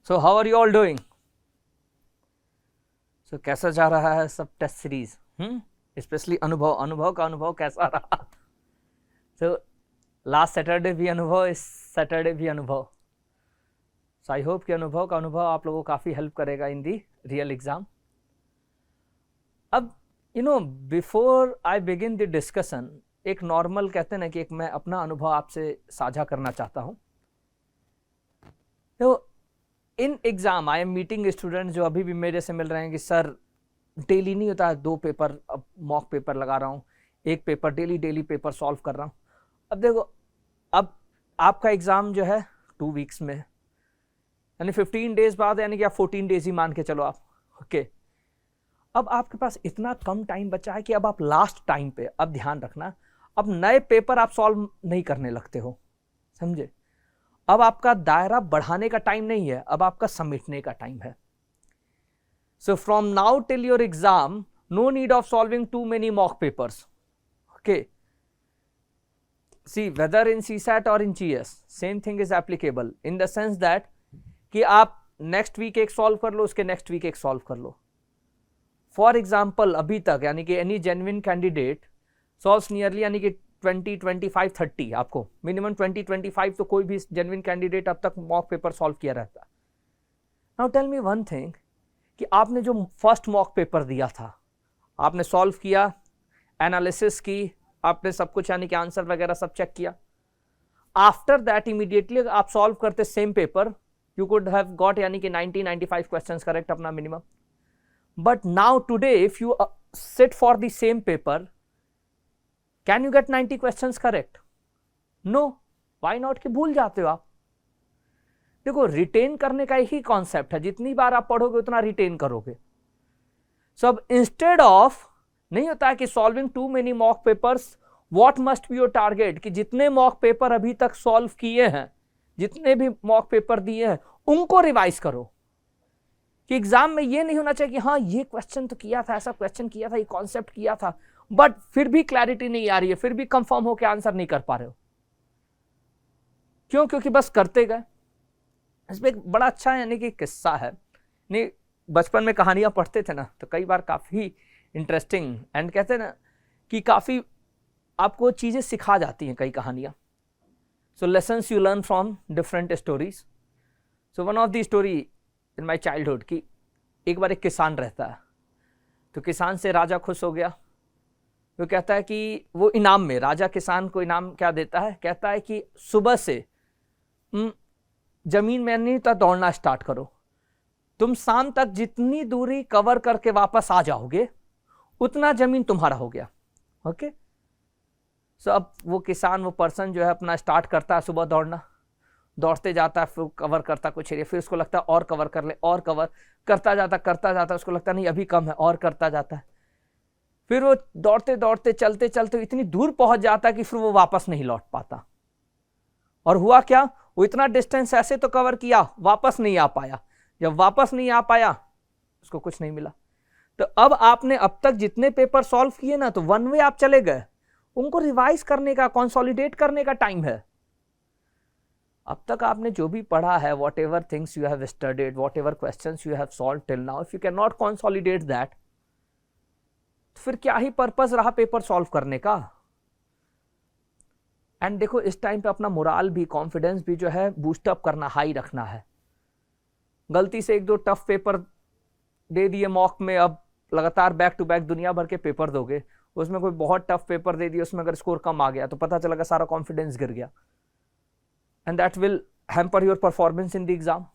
So how are you all doing? So कैसा जा रहा है सब टेस्ट सीरीज? स्पेशली अनुभव का अनुभव कैसा रहा? So लास्ट सैटरडे भी अनुभव, इस सैटरडे भी अनुभव. So I hope कि अनुभव का अनुभव आप लोगों को काफ़ी हेल्प करेगा इन दी रियल एग्जाम. अब before I begin the discussion, एक नॉर्मल कहते हैं ना कि एक मैं अपना अनुभव आपसे साझा करना चाहता हूँ. तो in exam I am meeting student जो अभी भी मेरे से मिल रहे हैं कि सर डेली नहीं होता है, 2 पेपर अब मॉक पेपर लगा रहा हूँ, 1 पेपर डेली पेपर सॉल्व कर रहा हूँ. अब देखो, अब आपका एग्ज़ाम जो है 2 वीक्स में, यानी 15 डेज बाद, यानी कि आप 14 डेज ही मान के चलो आप. ओके, अब आपके पास इतना कम टाइम बचा है कि अब आप लास्ट टाइम पे, अब ध्यान रखना, अब नए पेपर आप सॉल्व नहीं करने लगते हो, समझे? अब आपका दायरा बढ़ाने का टाइम नहीं है, अब आपका समेटने का टाइम है. So from now till your exam, no need of solving too many mock papers. Okay, see whether in CSAT और in GS same thing is applicable in the sense that कि आप नेक्स्ट वीक एक solve कर लो, उसके next week एक solve कर लो. For example अभी तक यानी कि any genuine candidate solves nearly, यानी कि 20, 25, 30, आपको मिनिमम 20, 25 तो कोई भी जेन्युइन कैंडिडेट अब तक मॉक पेपर सॉल्व किया रहता. Now tell me one thing, कि आपने जो फर्स्ट मॉक पेपर दिया था, आपने सॉल्व किया, एनालिसिस की, आपने सब कुछ यानी कि आंसर वगैरह सब चेक किया. आफ्टर दैट इमीडिएटली आप सॉल्व करते same paper, you could have got यानी कि 90-95 क्वेश्चंस करेक्ट अपना minimum. But now today if you sit for the same paper, can you get 90 questions correct? No. Why not? कि भूल जाते हो आप. देखो, रिटेन करने का ही कॉन्सेप्ट है, जितनी बार आप पढ़ोगे उतना रिटेन करोगे. सो अब इंस्टेड ऑफ, नहीं होता है कि solving too many mock papers, what must be your target, कि जितने मॉक पेपर अभी तक सॉल्व किए हैं, जितने भी मॉक पेपर दिए हैं, उनको रिवाइज करो. कि एग्जाम में ये नहीं होना चाहिए कि हाँ ये क्वेश्चन तो किया था, ऐसा क्वेश्चन किया था, ये कॉन्सेप्ट किया था, बट फिर भी क्लैरिटी नहीं आ रही है, फिर भी कंफर्म होकर आंसर नहीं कर पा रहे हो. क्यों? क्योंकि बस करते गए. इसमें एक बड़ा अच्छा यानी कि किस्सा है. नहीं, बचपन में कहानियां पढ़ते थे ना, तो कई बार काफी इंटरेस्टिंग एंड कहते हैं ना कि काफी आपको चीजें सिखा जाती हैं कई कहानियां. So lessons you learn from different stories. So one of the story in my childhood, कि एक बार एक किसान रहता है, तो किसान से राजा खुश हो गया. वो कहता है कि वो इनाम में, राजा किसान को इनाम क्या देता है, कहता है कि सुबह से जमीन में नहीं तो दौड़ना स्टार्ट करो, तुम शाम तक जितनी दूरी कवर करके वापस आ जाओगे उतना जमीन तुम्हारा हो गया. ओके, सो अब वो किसान, वो पर्सन जो है अपना स्टार्ट करता है सुबह दौड़ना, दौड़ते जाता है, फिर कवर करता कुछ एरिया, फिर उसको लगता है और कवर कर ले, और कवर करता जाता, उसको लगता नहीं अभी कम है, और करता जाता है. फिर वो दौड़ते दौड़ते चलते चलते इतनी दूर पहुंच जाता है कि फिर वो वापस नहीं लौट पाता. और हुआ क्या, वो इतना डिस्टेंस ऐसे तो कवर किया, वापस नहीं आ पाया. जब वापस नहीं आ पाया, उसको कुछ नहीं मिला. तो अब आपने अब तक जितने पेपर सॉल्व किए ना, तो वन वे आप चले गए, उनको रिवाइज करने का, कंसोलिडेट करने का टाइम है. अब तक आपने जो भी पढ़ा है, what ever things you have studied, what ever questions you have solve till now, if you can not consolidate that, तो फिर क्या ही पर्पस रहा पेपर सॉल्व करने का. एंड देखो, इस टाइम पे अपना मोराल भी, कॉन्फिडेंस भी जो है बूस्टअप करना, हाई रखना है. गलती से 1-2 टफ पेपर दे दिए मॉक में, अब लगातार बैक टू बैक दुनिया भर के पेपर दोगे, उसमें कोई बहुत टफ पेपर दे दिया, उसमें अगर स्कोर कम आ गया तो पता चला सारा कॉन्फिडेंस गिर गया, and that will hamper your performance in the exam.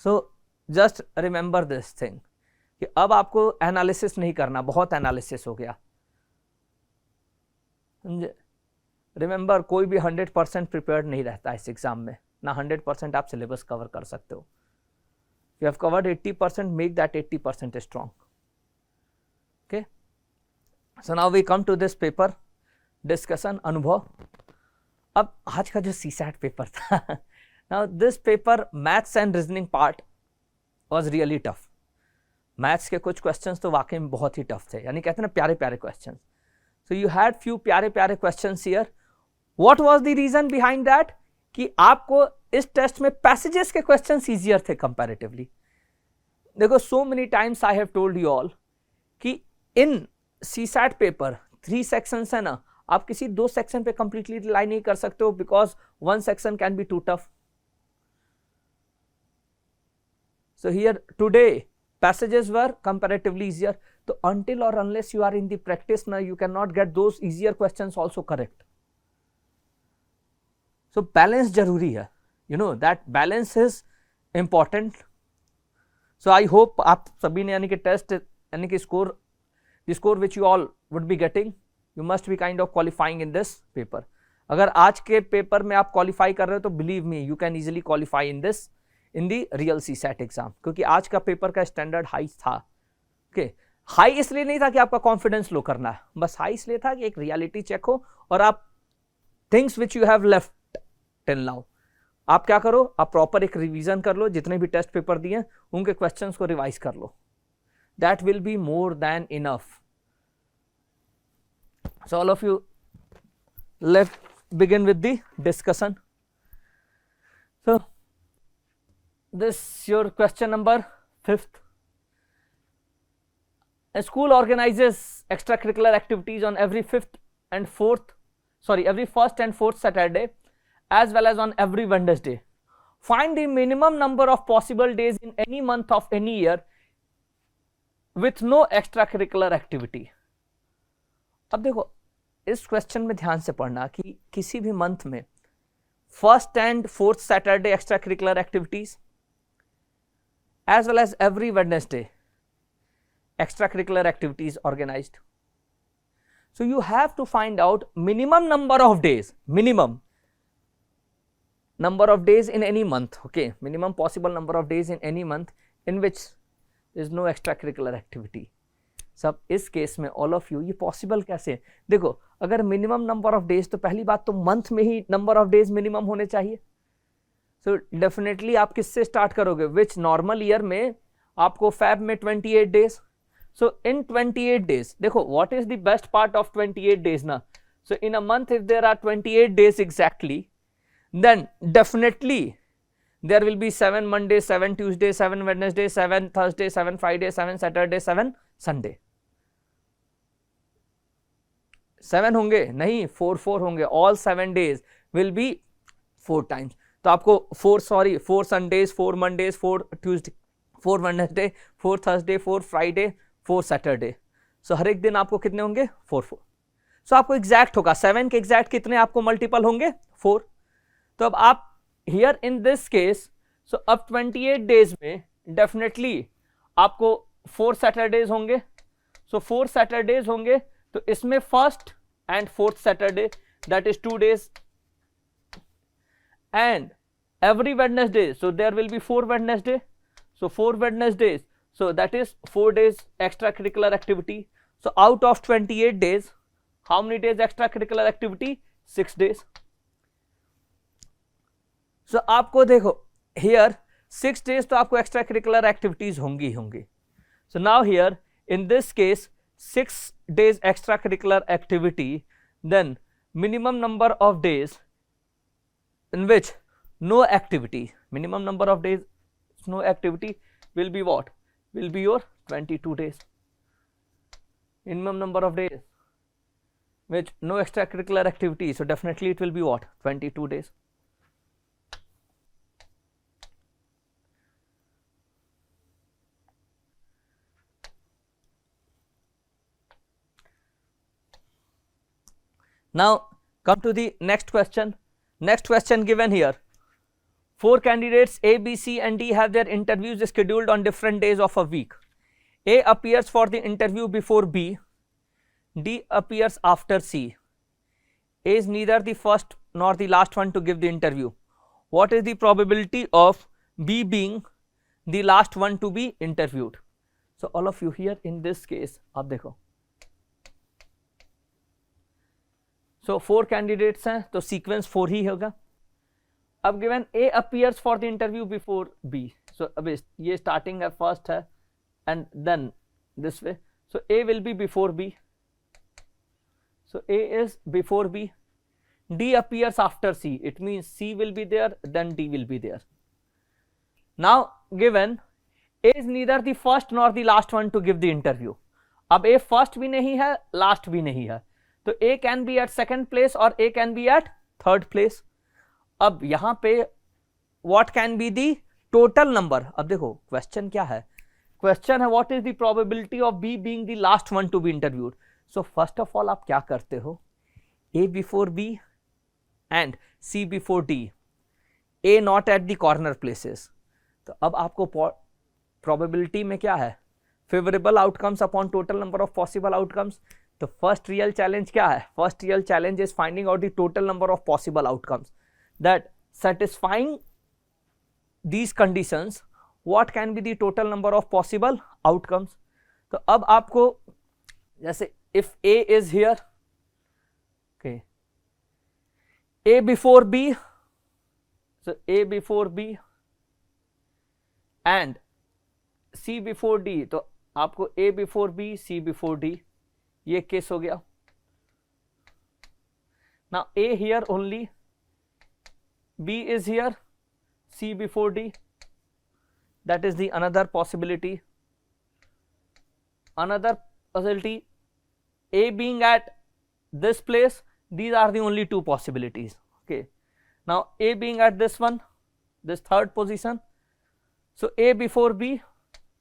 So just remember this thing, कि अब आपको एनालिसिस नहीं करना, बहुत एनालिसिस हो गया. रिमेंबर, कोई भी 100% प्रिपेयर्ड नहीं रहता इस एग्जाम में, ना 100% आप सिलेबस कवर कर सकते हो. You have covered 80%, make that 80% strong. Okay, so now we come to this paper discussion, Anubhav. अब आज का जो सीसैट पेपर था, now this paper maths and reasoning part was really tough. Maths के कुछ क्वेश्चंस तो वाकई में बहुत ही टफ थे, यानी कहते हैं ना प्यारे प्यारे questions. So you had few प्यारे प्यारे questions here. What was the reason behind that? कि आपको इस टेस्ट में पैसेजेस के क्वेश्चंस इजियर थे कंपैरेटिवली। देखो so many times I have told you all कि इन सीसैट पेपर 3 सेक्शंस है ना, आप किसी 2 सेक्शन पे कंप्लीटली रिलाई नहीं कर सकते हो because 1 section can be too tough. So here today passages were comparatively easier. So until or unless you are in the practice now, you cannot get those easier questions also correct. So balance jaruri hai, you know that balance is important. So I hope aap sabhi ne yani ki test yani ki score, the score which you all would be getting, you must be kind of qualifying in this paper. अगर आज के paper में आप qualify कर रहे हो तो believe me you can easily qualify in this in the real CSAT exam, क्योंकि आज का पेपर का स्टैंडर्ड हाई था। ओके, हाई इसलिए नहीं था कि आपका कॉन्फिडेंस लो करना है, बस हाई इसलिए था कि एक रियलिटी चेक हो और आप things which you have left till now आप क्या करो, आप प्रॉपर एक रिवीजन कर लो, जितने भी टेस्ट पेपर दिए उनके क्वेश्चंस को रिवाइज कर लो, that will be more than enough. So all of you let's begin with the discussion. So this your question number 5th. A school organizes extracurricular activities on every 5th and 4th, every 1st and 4th Saturday as well as on every Wednesday. Find the minimum number of possible days in any month of any year with no extracurricular activity. अब देखो इस question में ध्यान से पढ़ना कि किसी भी मंथ में 1st and 4th Saturday extracurricular activities as well as every Wednesday extracurricular activities organized. So you have to find out minimum number of days, minimum number of days in any month, okay, minimum possible number of days in any month in which there is no extracurricular activity. सब इस case में all of you ये possible कैसे? देखो अगर minimum number of days, तो पहली बात तो मंथ में ही नंबर ऑफ डेज मिनिमम होने चाहिए। सो डेफिनेटली आप किससे स्टार्ट करोगे? विच नॉर्मल ईयर में आपको फैब में 28 डेज। सो इन 28 डेज देखो what is the best part of 28 days ना। So in a month if there are 28 days exactly, then definitely there will be 7 Monday, 7 Tuesday, 7 Wednesday, 7 Thursday, 7 Friday, 7 Saturday, 7 Sunday. 7 होंगे नहीं, 4 होंगे। all 7 days will be 4 times. तो आपको 4 Sundays, 4 Mondays, 4 Tuesday, 4 Wednesday, 4 Thursday, 4 Friday, 4 Saturday. So हर एक दिन आपको कितने होंगे? 4। So आपको एग्जैक्ट होगा 7 के एग्जैक्ट कितने आपको मल्टीपल होंगे? 4। तो अब आप here in this case, so अब 28 days में definitely आपको 4 Saturdays होंगे। so 4 Saturdays होंगे तो इसमें 1st and 4th Saturday, that is 2 days, and every Wednesday, so there will be 4 Wednesday, so 4 Wednesdays, so that is 4 days extracurricular activity. So out of 28 days, how many days extracurricular activity? 6 days. So आपको देखो here 6 days तो आपको extra curricular activities होंगी। So now here in this case 6 days extra curricular activity, then minimum number of days in which no activity, minimum number of days no activity will be what? Will be your 22 days. Minimum number of days which no extracurricular activity, so definitely it will be what? 22 days. Now come to the next question. Next question given here. 4 candidates A, B, C and D have their interviews scheduled on different days of a week. A appears for the interview before B. D appears after C. A is neither the first nor the last one to give the interview. What is the probability of B being the last one to be interviewed? So all of you here in this case, आप देखो. So 4 candidates हैं तो sequence 4 ही होगा. अब given A appears for the interview before B. So अब ये starting है first है and then this way. So A will be before B. So A is before B. D appears after C. It means C will be there, then D will be there. Now given A is neither the first nor the last one to give the interview. अब A first भी नहीं है, last भी नहीं है, तो A can be at second place और A can be at third place. अब यहाँ पे what can be the total number? अब देखो question क्या है, question है what is the probability of B being the last one to be interviewed. So first of all आप क्या करते हो, A before B and C before D, A not at the corner places. तो अब आपको probability में क्या है, favorable outcomes upon total number of possible outcomes. तो first real challenge क्या है, first real challenge is finding out the total number of possible outcomes, that satisfying these conditions what can be the total number of possible outcomes. तो अब आपको जैसे if A is here, okay, A before B, so A before B and C before D, तो आपको A before B, C before D, ये case हो गया. Now A here only, B is here, C before D, that is the another possibility. Another possibility, A being at this place, these are the only two possibilities. Okay, now A being at this one, this third position, so A before B,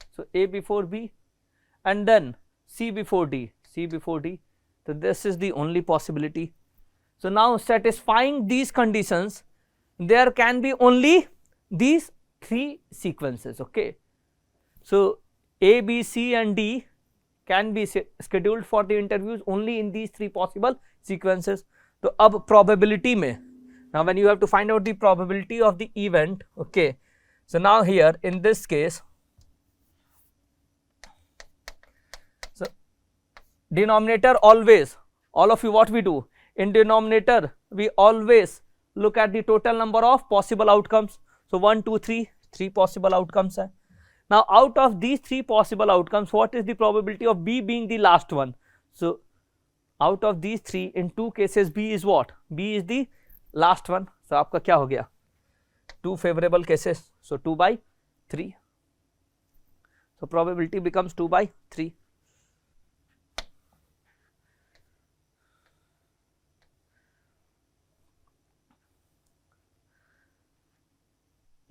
so A before B and then C before D, C before D, so this is the only possibility. So now satisfying these conditions there can be only these three sequences. Okay, so A, B, C and D can be scheduled for the interviews only in these three possible sequences. तो अब probability में, now when you have to find out the probability of the event, okay, so now here in this case, so denominator always, all of you what we do, in denominator we always look at the total number of possible outcomes. So 1, 2, 3, 3 possible outcomes hai. Now out of these 3 possible outcomes, what is the probability of B being the last one? So out of these 3, in 2 cases B is what? B is the last one. So आपका क्या हो गया? 2 favorable cases. So 2 by 3. So probability becomes 2 by 3.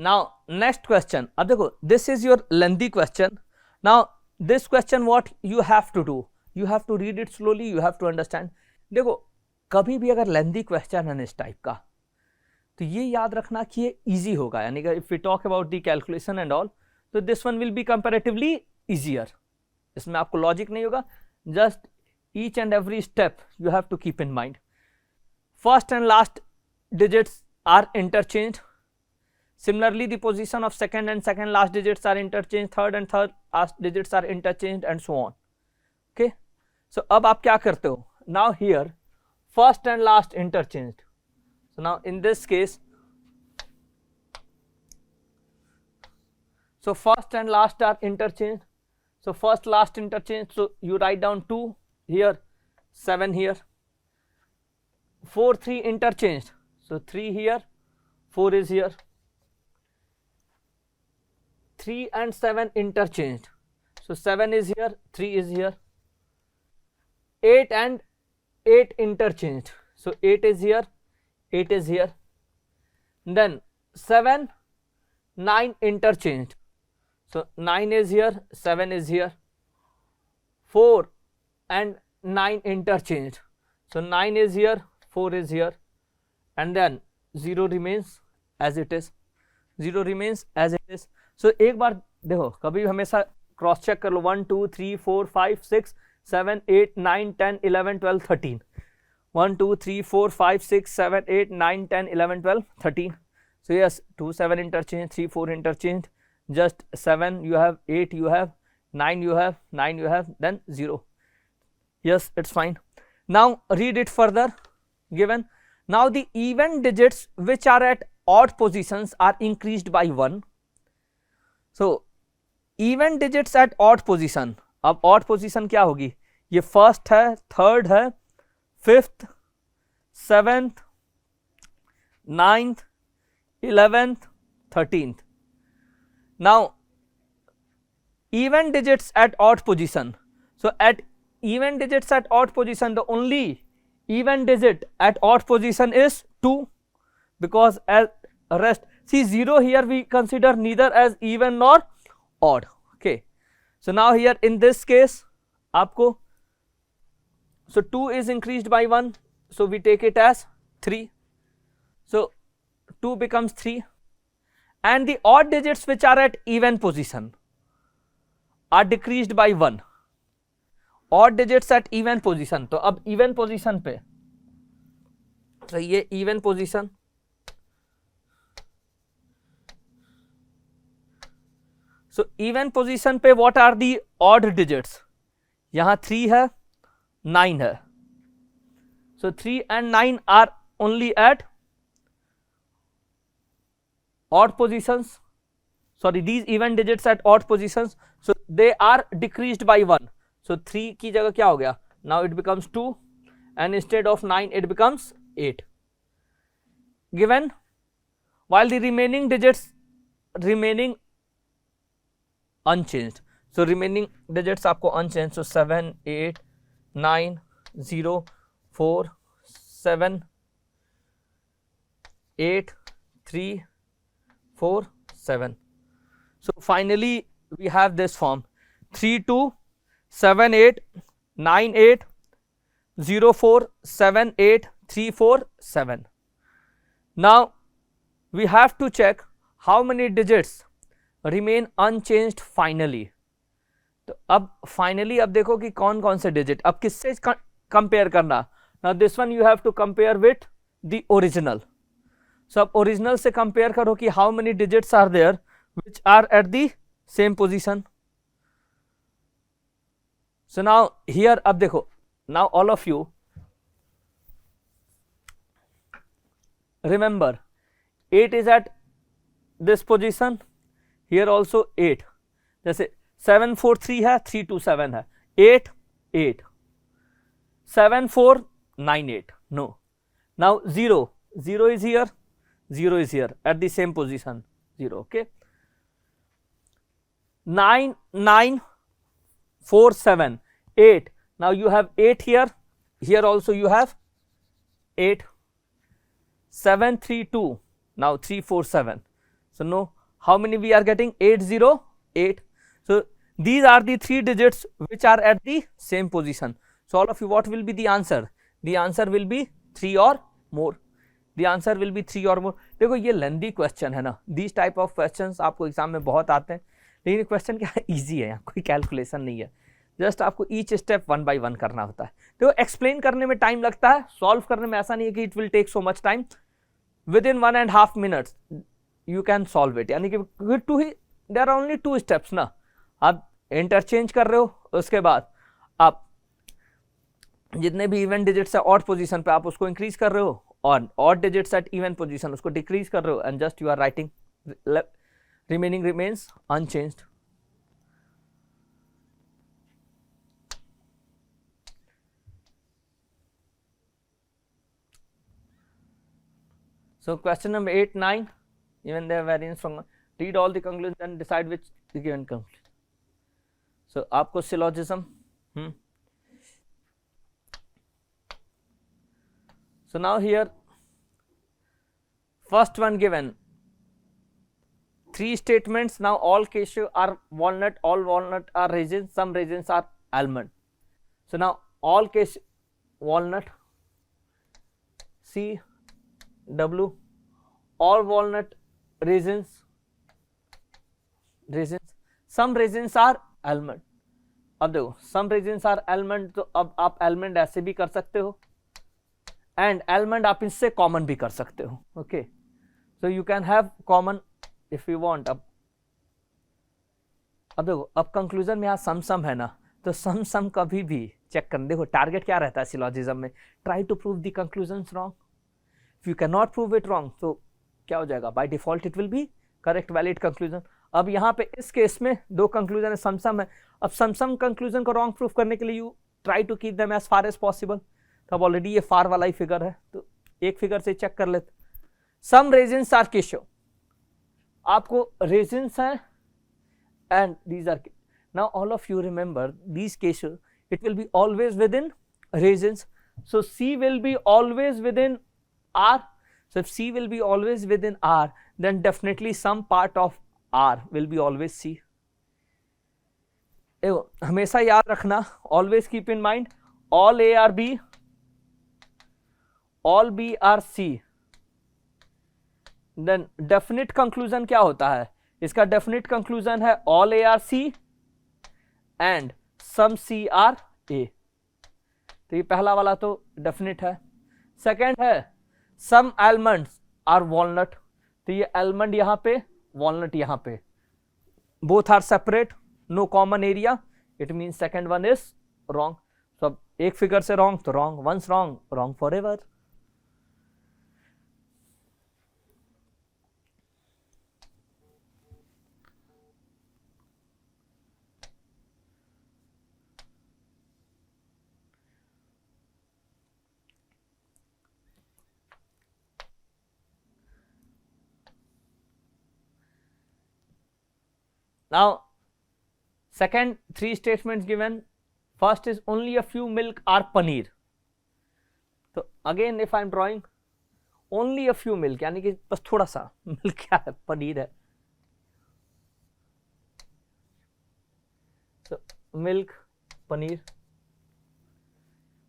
Now next question, अब देखो this is your lengthy question. Now this question what you have to do, you have to read it slowly, you have to understand. देखो कभी भी अगर lengthy question है इस type का तो ये याद रखना कि ये easy होगा, यानी कि if we talk about the calculation and all, तो this one will be comparatively easier. इसमें आपको logic नहीं होगा, just each and every step you have to keep in mind. First and last digits are interchanged. Similarly, the position of second and second last digits are interchanged, third and third last digits are interchanged and so on. Okay, so अब आप क्या करते हो? Now here first and last interchanged. So now in this case, so first and last are interchanged. So first last interchanged. So you write down 2 here, 7 here. 4, 3 interchanged. So 3 here, 4 is here. 3 and 7 interchanged. So 7 is here, 3 is here. 8 and 8 interchanged. So 8 is here, 8 is here. Then 7, 9 interchanged. So 9 is here, 7 is here. 4 and 9 interchanged. So 9 is here, 4 is here. And then 0 remains as it is. 0 remains as it is. So एक बार देखो कभी हमेशा cross check कर लो 1 2 3 4 5 6 7 8 9 10 11 12 13 1 2 3 4 5 6 7 8 9 10 11 12 13. So yes, 2 7 interchange, 3 4 interchange, just 7 you have, 8 you have, 9 you have, 9 you have, then 0. Yes, it's fine. Now read it further. Given now the even digits which are at odd positions are increased by 1. So even digits at odd position, अब odd position क्या होगी, ये first है, third है, fifth, seventh, 9th, 11th, 13th. Now even digits at odd position. So at even digits at odd position, the only even digit at odd position is 2, because as rest, see 0 here we consider neither as even nor odd. Okay, so now here in this case आपको, so 2 is increased by 1, so we take it as 3, so 2 becomes 3, and the odd digits which are at even position are decreased by 1. odd digits at even position, तो अब even position पे, तो ये even position, so even position पे what are the odd digits, यहाँ 3 है, 9 है, so 3 and 9 are only at odd positions, sorry these even digits at odd positions, so they are decreased by 1. So 3 की जगह क्या हो गया, now it becomes 2 and instead of 9 it becomes 8 given, while the remaining digits remaining unchanged. So remaining digits आपको unchanged, so 7, 8, 9, 0, 4, 7, 8, 3, 4, 7. So finally we have this form 3, 2, 7, 8, 9, 8, 0, 4, 7, 8, 3, 4, 7. Now we have to check how many digits remain unchanged finally. तो अब finally अब देखो कि कौन कौन से digit, अब किससे कंपेयर करना. Now this one you have to compare with the original. So अब original से कंपेयर करो कि how many digits are there which are at the same position. So now here अब देखो, now all of you remember 8 is at this position, here also 8, जैसे 7 4 3 है, 3 2 7 है, 8 8, 7 4 9 8, no. Now 0 0 is here, 0 is here at the same position, 0. Okay, 9 9 4 7 8, now you have 8 here, here also you have 8, 7 3 2, now 3 4 7, so no, how many we are getting, 8 0 8. So these are the 3 digits which are at the same position. So all of you, what will be the answer? The answer will be 3 or more. The answer will be 3 or more. देखो ये lengthy question है ना, these type of questions आपको exam में बहुत आते हैं, लेकिन क्वेश्चन क्या है, ईजी है, यहाँ कोई कैलकुलेशन नहीं है, जस्ट आपको ईच स्टेप 1 by 1 करना होता है. देखो एक्सप्लेन करने में टाइम लगता है, सॉल्व करने में ऐसा नहीं है कि it will take so much time, within 1.5 minutes you can solve it, यानी कि टू ही, देयर आर ओनली 2 स्टेप्स ना, आप इंटरचेंज कर रहे हो, उसके बाद आप जितने भी इवन डिजिट्स है ऑड पोजीशन पे आप उसको इंक्रीज कर रहे हो, और odd digits at even position उसको डिक्रीज कर रहे हो, and just you are writing remaining remains unchanged. So question number 8 9, even they have variance from, read all the conclusions and decide which the given conclusion. So आपको syllogism, so now here first one given 3 statements, now all cashew are walnut, all walnut are raisins, some raisins are almond. So now all cashew walnut, C W, all walnut raisins, some raisins are almond. अब देखो some raisins are almond, तो अब आप almond ऐसे भी कर सकते हो, and almond आप इससे common भी कर सकते हो. Okay, so you can have common if you want. अब देखो, अब कंक्लूजन में यहाँ सम है ना, तो सम कभी भी चेक करना. देखो टारगेट क्या रहता है सिलॉजिज्म में, try to prove the conclusions wrong. If you can not prove it wrong, तो क्या हो जाएगा, by default it will be correct valid conclusion. अब यहाँ पे इस केस में 2 कंक्लूजन है, सम है. अब सम कंक्लूजन को रॉन्ग प्रूव करने के लिए you try to keep them as far as possible. तो अब ऑलरेडी ये फार वाला ही फिगर है, तो एक फिगर से चेक कर लेते. सम रेजिन्स आर केशव, आपको रेजिन्स हैं and these are, now all of you remember these cases, it will be always within regions, so C will be always within R. So if C will be always within R, then definitely some part of R will be always C. हमेशा याद रखना, always keep in mind all A are B, all B are C. Then definite conclusion क्या होता है, इसका definite conclusion है all A are C and some C are A. तो ये पहला वाला तो डेफिनेट है। सेकंड है सम आलमंड्स आर वॉलनट, तो ये आलमंड यहां पे, वॉलनट यहां पे, both are separate, no common area, it mean second one is wrong. तो अब एक फिगर से रॉन्ग तो wrong, once wrong wrong forever. Now, second three statements given. First is only a few milk are paneer. So again, if I am drawing only a few milk, यानी कि बस थोड़ा सा milk क्या है, पनीर है। So milk, paneer,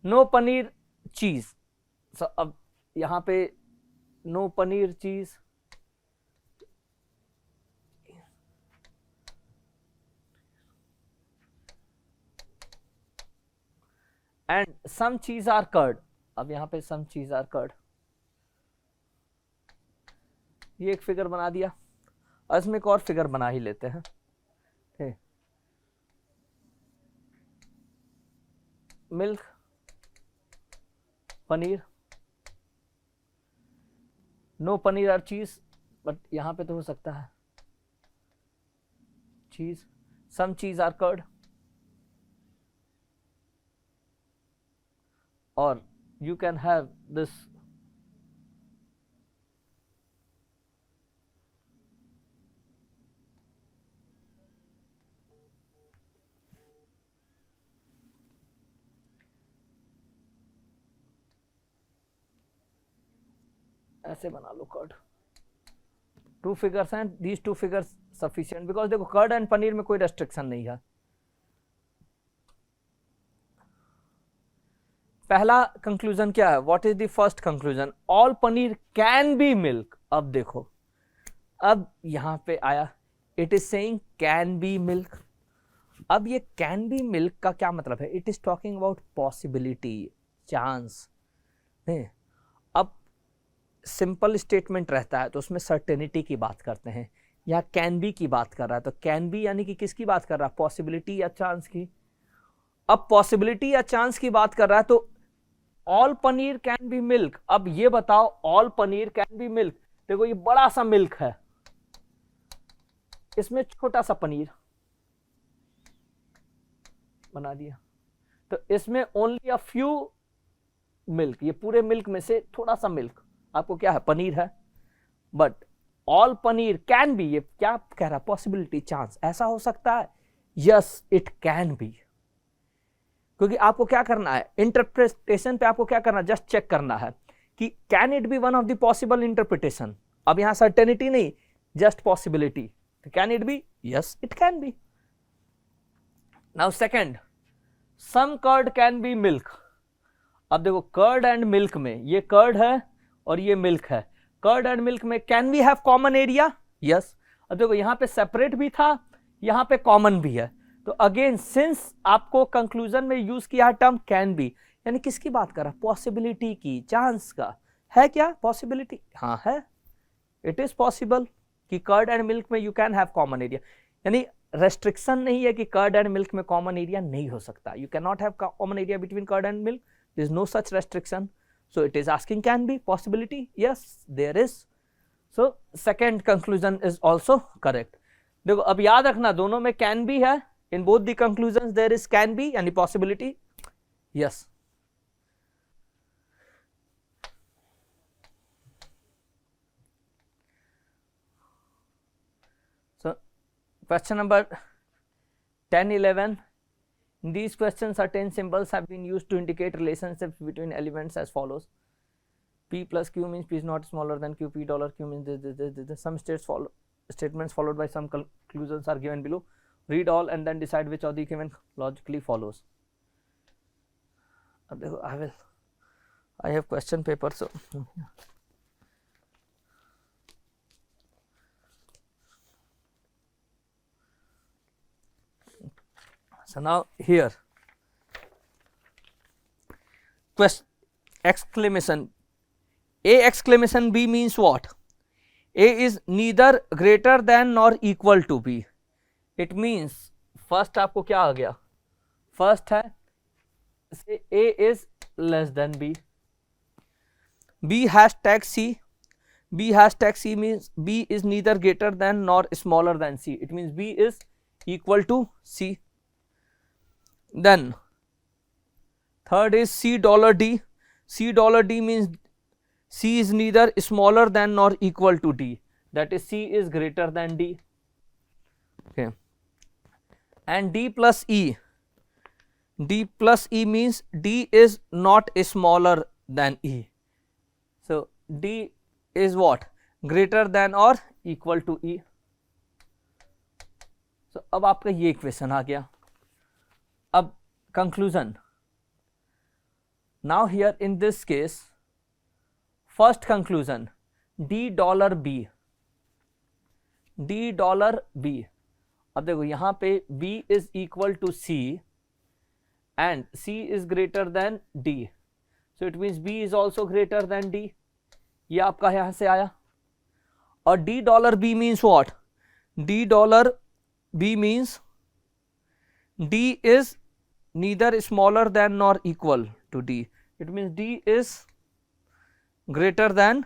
no paneer चीज। So अब यहाँ पे no पनीर चीज, and some cheese are curd. अब यहां पे सम चीज आर कर्ड, ये एक फिगर बना दिया, और इसमें एक और फिगर बना ही लेते हैं। ठीक, मिल्क, पनीर, नो पनीर और चीज, बट यहां पे तो हो सकता है cheese, some cheese are curd, or you can have this ऐसे बना लो कर्ड। टू फिगर्स हैं, these two figures sufficient, because देखो कर्ड एंड पनीर में कोई रेस्ट्रिक्शन नहीं है। पहला कंक्लूजन क्या है, what is the first conclusion, all paneer can be milk. अब देखो, अब यहां पे आया it is saying can be milk. अब ये कैन बी मिल्क का क्या मतलब है, it is talking about possibility, chance. अब सिंपल स्टेटमेंट रहता है तो उसमें सर्टेनिटी की बात करते हैं, या कैन बी की बात कर रहा है, तो कैन बी यानी कि किसकी बात कर रहा है, पॉसिबिलिटी या चांस की। अब पॉसिबिलिटी या चांस की बात कर रहा है तो all paneer can be milk. अब ये बताओ all paneer can be milk, देखो ये बड़ा सा मिल्क है, इसमें छोटा सा पनीर बना दिया, तो इसमें ओनली अ फ्यू मिल्क, ये पूरे मिल्क में से थोड़ा सा मिल्क आपको क्या है, पनीर है। But all paneer can B, ये क्या कह रहा है, पॉसिबिलिटी, चांस, ऐसा हो सकता है, यस इट कैन बी। क्योंकि आपको क्या करना है, इंटरप्रिटेशन पे आपको क्या करना है, जस्ट चेक करना है कि can it be one of the possible interpretation. अब यहां सर्टेनिटी नहीं, जस्ट पॉसिबिलिटी, तो can it be, yes it can be. Now second, some curd can be milk. अब देखो कर्ड एंड मिल्क में, ये कर्ड है और ये मिल्क है, कर्ड एंड मिल्क में can we have common area, yes. अब देखो यहां पे सेपरेट भी था, यहां पे कॉमन भी है, तो अगेन सिंस आपको कंक्लूजन में यूज किया है टर्म कैन बी, यानी किसकी बात कर रहा है, पॉसिबिलिटी की, चांस का। है क्या पॉसिबिलिटी, हाँ है, इट इज पॉसिबल कि कर्ड एंड मिल्क में you can have common area, यानी रेस्ट्रिक्शन नहीं है कि कर्ड एंड मिल्क में कॉमन एरिया नहीं हो सकता, you can not have common area between curd and milk, there is no such restriction. So it is asking can be possibility, yes there is, so second conclusion is also correct। देखो अब याद रखना दोनों में can be है, in both the conclusions there is can be यानी possibility, yes। Question number 10, 11. In these questions, certain symbols have been used to indicate relationships between elements as follows. P plus Q means P is not smaller than Q. P dollar Q means this. Some statements followed by some conclusions are given below. Read all and then decide which of the given logically follows. अब देखो, I have question paper, so now here question exclamation A exclamation B means what? A is neither greater than nor equal to B. It means first आपको क्या आ गया? First है A is less than B. B hashtag C. B hashtag C means B is neither greater than nor smaller than C. It means B is equal to C. Then third is C dollar D. C dollar D means C is neither smaller than nor equal to D. That is C is greater than D. Okay. And D plus E. D plus E means D is not smaller than E. So D is what? Greater than or equal to E. So अब आपका ये equation आ गया. अब conclusion. Now here in this case, first conclusion, D dollar B. D dollar B. अब देखो यहाँ पे B is equal to C and C is greater than D. So it means B is also greater than D. ये आपका यहाँ से आया. और D dollar B means what? D dollar B means D is neither smaller than nor equal to D. It means D is greater than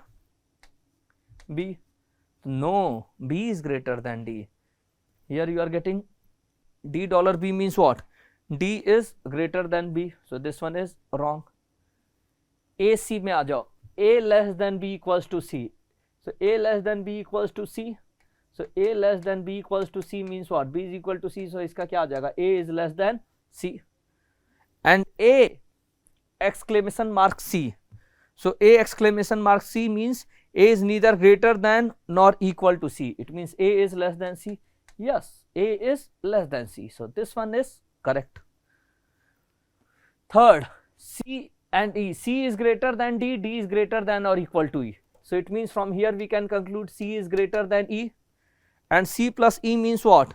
B. No, B is greater than D. Here you are getting D dollar B means what? D is greater than B. So this one is wrong. A C में आ जाओ. A less than B equals to C. So A less than B equals to C. So A less than B equals to C means what? B is equal to C. So इसका क्या आ जाएगा? A is less than C. And A exclamation mark C. So A exclamation mark C means A is neither greater than nor equal to C. It means A is less than C. Yes, A is less than C. So this one is correct. Third, C and E. C is greater than D. D is greater than or equal to E. So it means from here we can conclude C is greater than E. And C plus E means what?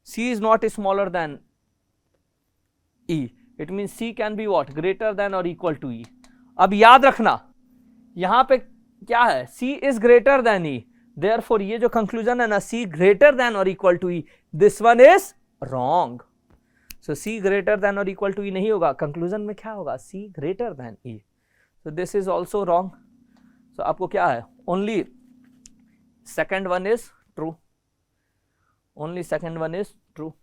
C is not smaller than E. It means C can be what? Greater than or equal to E. अब याद रखना यहाँ पे क्या है? C is greater than E. Therefore ये जो conclusion है ना, C greater than or equal to E, this one is wrong. So C greater than or equal to E नहीं होगा. Conclusion में क्या होगा? C greater than E. So this is also wrong. So आपको क्या है? Only second one is true. Only second one is true.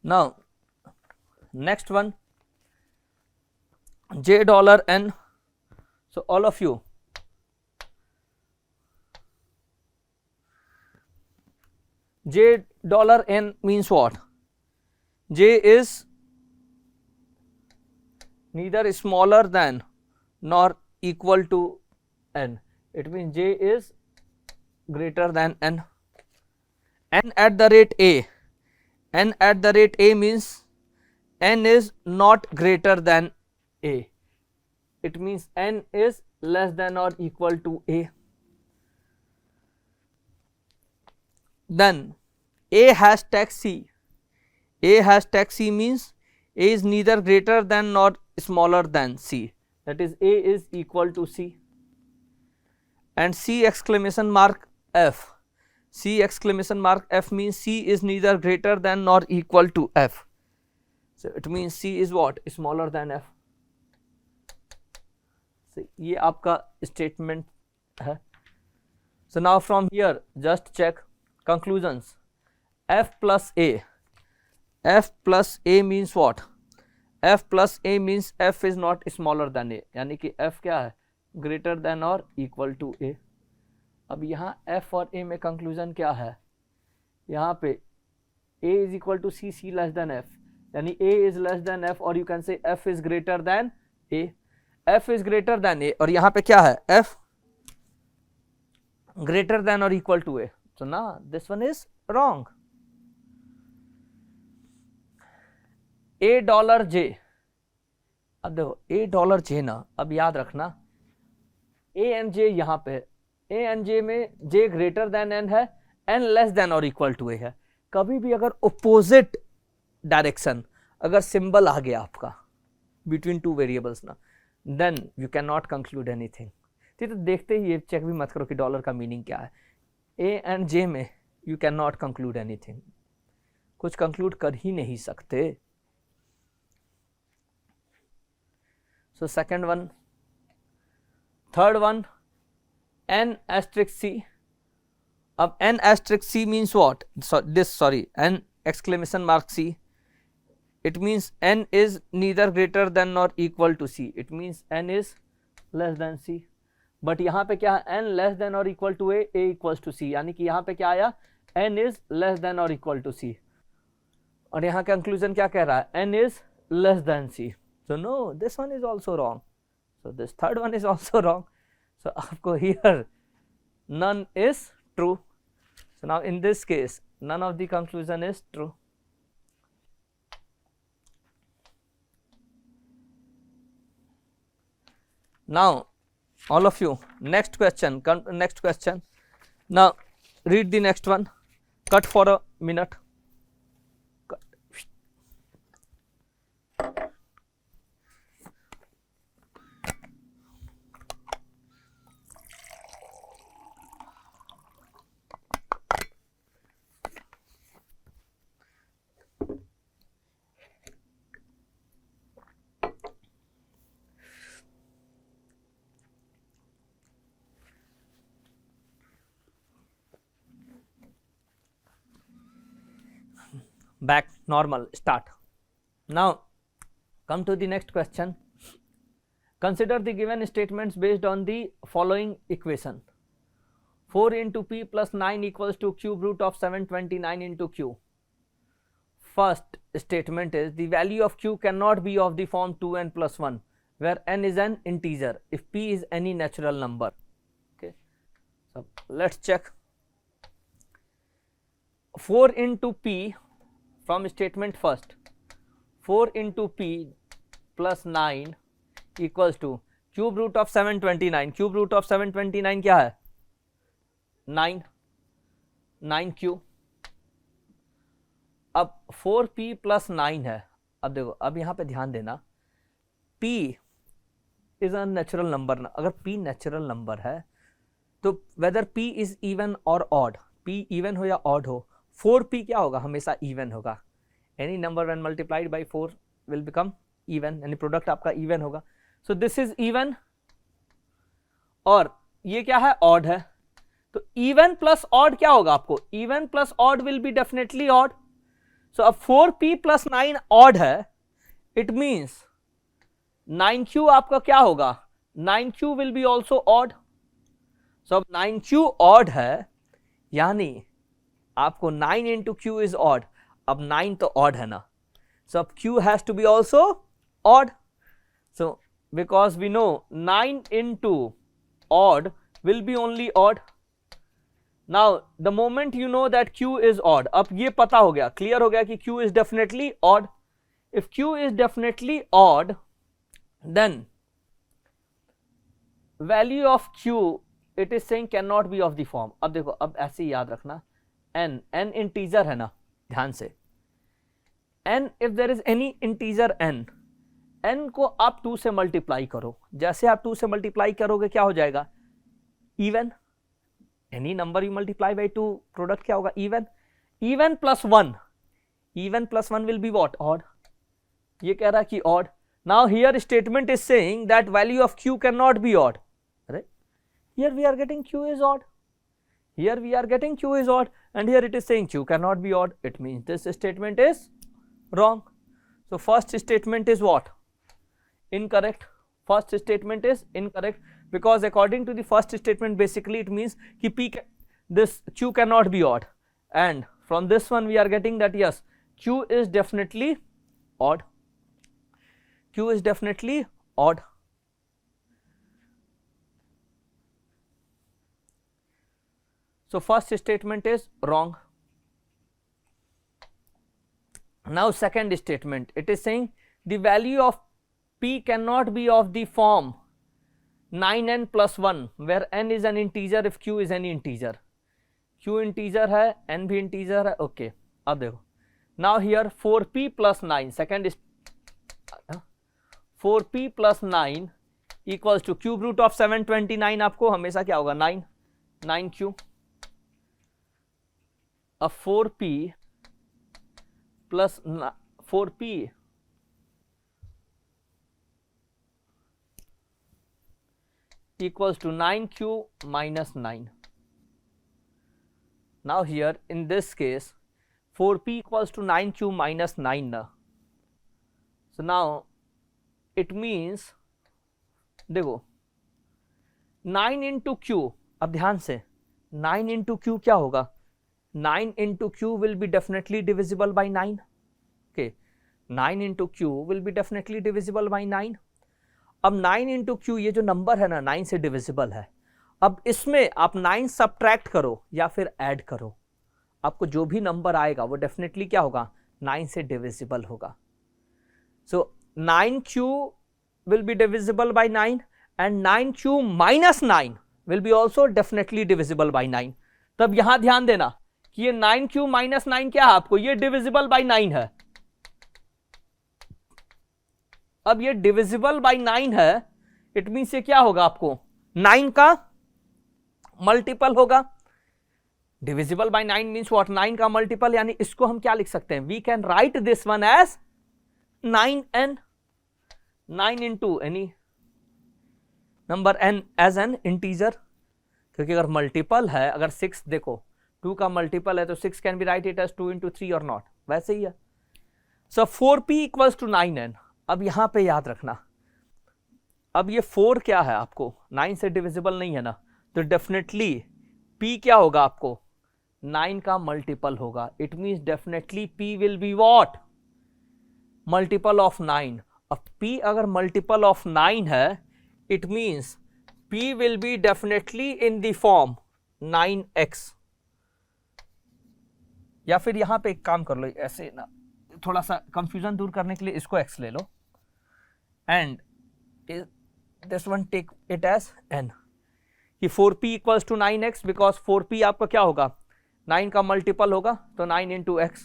Now next one, J dollar N. So all of you, J dollar N means what? J is neither smaller than nor equal to N. It means J is greater than N. N at the rate A. N at the rate A means N is not greater than A. It means N is less than or equal to A. Then A hashtag C. A hashtag C means A is neither greater than nor smaller than C. That is A is equal to C. And C exclamation mark F. C exclamation mark F means C is neither greater than nor equal to F. So it means C is what? Smaller than F. So ये आपका statement है. So now from here just check conclusions. F plus A. F plus A means what? F plus A means F is not smaller than A. यानी कि F क्या है? Greater than और equal to ए। अब यहाँ F और ए में conclusion क्या है, यहाँ पे a is equal to C, C less than F, यानी a is less than f और you can say f is greater than a, f is greater than a, और यहाँ पे क्या है f ग्रेटर देन और equal to a, so now this one is wrong. $J, अब देखो $J ना, अब याद रखना a एंड j यहाँ पे, a एंड j में j ग्रेटर देन n है, n लेस देन और इक्वल टू a है। कभी भी अगर ओपोजिट डायरेक्शन अगर सिंबल आ गया आपका बिटवीन टू वेरिएबल्स ना, then you can not conclude anything. ठीक है, देखते ही ये चेक भी मत करो कि डॉलर का मीनिंग क्या है। ए एंड जे में you can not conclude anything, कुछ कंक्लूड कर ही नहीं सकते। So second one, third one n asterisk c। अब n asterisk c means what? N exclamation mark c, it means n is neither greater than nor equal to c, it means n is less than c। But यहाँ पे क्या है, n less than और equal to a equals to c, यानी कि यहाँ पे क्या आया, n इज लेस देन और इक्वल टू c, और यहाँ कंक्लूजन क्या कह रहा है, n is less than c। So no, this one is also wrong, so this third one is also wrong. सो आपको here none is true. So now in this case none of the conclusion is true. Now all of you, next question, next question. Now read the next one. Cut for a minute. Cut. Back normal, start. Now come to the next question. Consider the given statements based on the following equation. 4 into p plus 9 equals to cube root of 729 into q. First statement is the value of q cannot be of the form 2n plus 1 where n is an integer if p is any natural number. Okay, so let's check. 4 into p from statement first, 4 into p plus 9 equals to cube root of 729. cube root of 729 क्या है, 9, 9q। अब 4p plus 9 है। अब देखो, अब यहाँ पे ध्यान देना, p is a natural number ना, अगर p नेचुरल नंबर है तो वेदर p इज इवन और ऑड, p इवन हो या ऑड हो, 4p क्या होगा, हमेशा इवन होगा। Any number when multiplied by 4 will become even, यानी प्रोडक्ट आपका इवन होगा। सो दिस इज इवन, और ये क्या है, ऑड है। तो इवन प्लस ऑड क्या होगा आपको, even plus odd will be definitely odd. सो अब 4p plus 9 ऑड है, इट मींस 9q आपका क्या होगा, 9q will be also odd. सो अब 9q ऑड है, यानी आपको 9 into q is odd, अब 9 तो odd है ना, so अब q has to be also odd. So because we know 9 into odd will be only odd. Now the moment you know that q is odd, अब ये पता हो गया, clear हो गया कि q is definitely odd. If q is definitely odd, then value of q it is saying cannot be of the form. अब देखो, अब ऐसे ही याद रखना, n इंटीजर है ना, ध्यान से, n if there is any integer n को आप 2 से मल्टीप्लाई करो, जैसे आप 2 से मल्टीप्लाई करोगे क्या हो जाएगा, even. Any number you multiply by 2, product क्या होगा, even. Even plus 1, even plus 1 will be what, odd. ये कह रहा है कि odd. Now here statement is saying that value of q can not be odd. अरे here we are getting q is odd, here we are getting q is odd, and here it is saying q cannot be odd, it means this statement is wrong. So first statement is what, incorrect, first statement is incorrect because according to the first statement basically it means कि p this q cannot be odd, and from this one we are getting that yes, q is definitely odd. Q is definitely odd. So first statement is wrong. Now second statement, it is saying the value of p cannot be of the form 9n plus 1 where n is an integer if q is any integer. q integer है, n भी integer है. okay, अब देखो, now here 4p plus 9, second is 4p plus 9 equals to cube root of 729. आपको हमेशा क्या होगा 9, 9q. अब 4p plus 4p equals to 9q minus 9. Now here in this case 4p equals to 9q minus 9 now. So now it means देखो 9 into q, अब ध्यान से 9 into q क्या होगा, 9 into q will be definitely divisible by 9. okay, 9 into q will be definitely divisible by 9. अब 9 into q ये जो number है ना 9 से डिविजिबल है. अब इसमें आप 9 सब्ट्रैक्ट करो या फिर ऐड करो, आपको जो भी नंबर आएगा वो डेफिनेटली क्या होगा 9 से डिविजिबल होगा. सो 9q will be divisible by 9 and 9q minus 9 will be also definitely divisible by 9. तब यहां ध्यान देना कि ये 9q minus 9 क्या है, आपको ये divisible by 9 है. अब ये divisible by 9 है, इट मीन्स ये क्या होगा, आपको 9 का मल्टीपल होगा. divisible by 9 मीन्स व्हाट, 9 का मल्टीपल, यानी इसको हम क्या लिख सकते हैं, we can write this one as 9n, 9 into any number n as an integer, क्योंकि अगर मल्टीपल है, अगर 6 देखो 2 का मल्टीपल है तो 6 can be write it as 2 into 3 और नॉट, वैसे ही है. So 4p equals to 9n. अब यहां पे याद रखना, अब ये 4 क्या है, आपको 9 से डिविजिबल नहीं है ना, तो डेफिनेटली p क्या होगा, आपको 9 का मल्टीपल होगा. It means definitely p will be what, multiple of 9. अब p अगर मल्टीपल ऑफ 9 है, it means p will be definitely in the form 9x. या फिर यहां पे एक काम कर लो, ऐसे ना थोड़ा सा कंफ्यूजन दूर करने के लिए इसको x ले लो and this one take it as n, कि 4p equals to 9x because 4p आपका क्या होगा 9 का मल्टीपल होगा, तो 9 into x.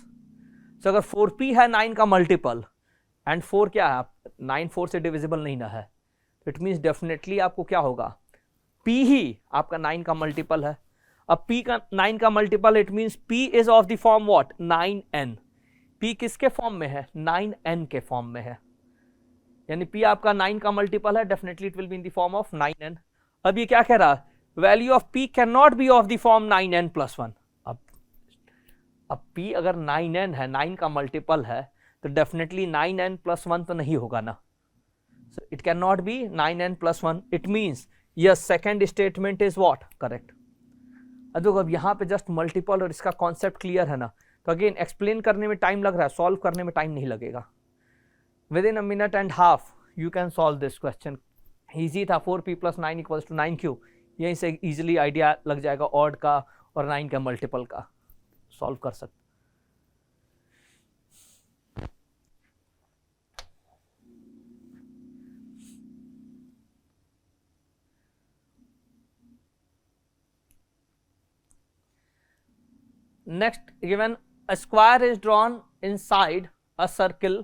तो अगर 4p है 9 का मल्टीपल एंड 4 क्या है, 9 4 से डिविजिबल नहीं ना है, तो इट मीन्स डेफिनेटली आपको क्या होगा, p ही आपका 9 का मल्टीपल है. अब p का 9 का multiple, it means p is of the form what 9n. p किसके फॉर्म में है, 9n के फॉर्म में है, यानी p आपका 9 का मल्टीपल है, definitely it will be in the form of 9n. अब ये क्या कह रहा है, value of p can not B of the form 9n plus 1. अब p अगर 9n है, 9 का मल्टीपल है, तो डेफिनेटली 9n plus 1 तो नहीं होगा ना, so it cannot be 9n plus 1. it means yes, second statement is what correct. अब यहाँ पे जस्ट मल्टीपल और इसका कॉन्सेप्ट क्लियर है ना, तो अगेन एक्सप्लेन करने में टाइम लग रहा है, सॉल्व करने में टाइम नहीं लगेगा. With in a minute and half you can solve this question. Easy था, 4p plus 9 equals to 9q. यहीं से इजीली आइडिया लग जाएगा ऑड का और 9 का मल्टीपल का, सॉल्व कर सकते. Next, given a square is drawn inside a circle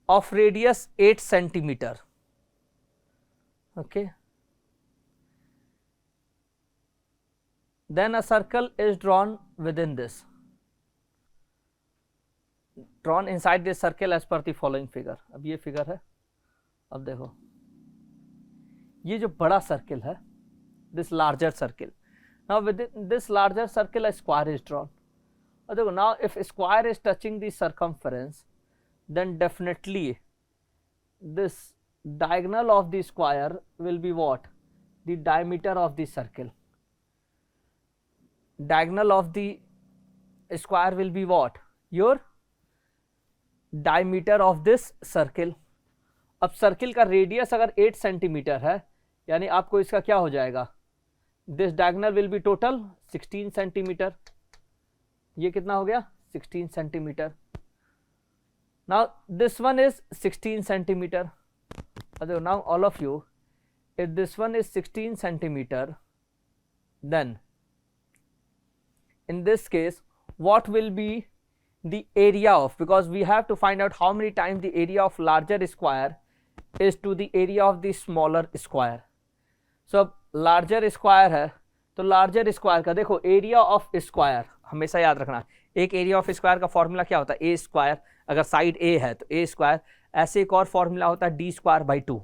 of radius 8 centimeter. Okay. Then a circle is drawn within this. Drawn inside this circle as per the following figure. अब ये figure है, अब देखो ये जो बड़ा सर्किल है, this larger circle. Now within this larger circle a square is drawn. Now if a square is touching the circumference, then definitely this diagonal of the square will be what? The diameter of the circle. Diagonal of the square will be what? Your diameter of this circle. अब circle का radius अगर 8 centimetre है, यानी आपको इसका क्या हो जाएगा? This diagonal will be total 16 centimetre. ये कितना हो गया? 16 centimetre. Now this one is 16 centimetre. Now all of you, if this one is 16 centimeter, then in this case what will be the area of, because we have to find out how many times the area of larger square is to the area of the smaller square. So larger square है तो larger square का देखो area of square हमेशा याद रखना. एक area of square का formula क्या होता है? a square. अगर साइड a है तो a square. ऐसे एक और फॉर्मूला होता है d square by 2.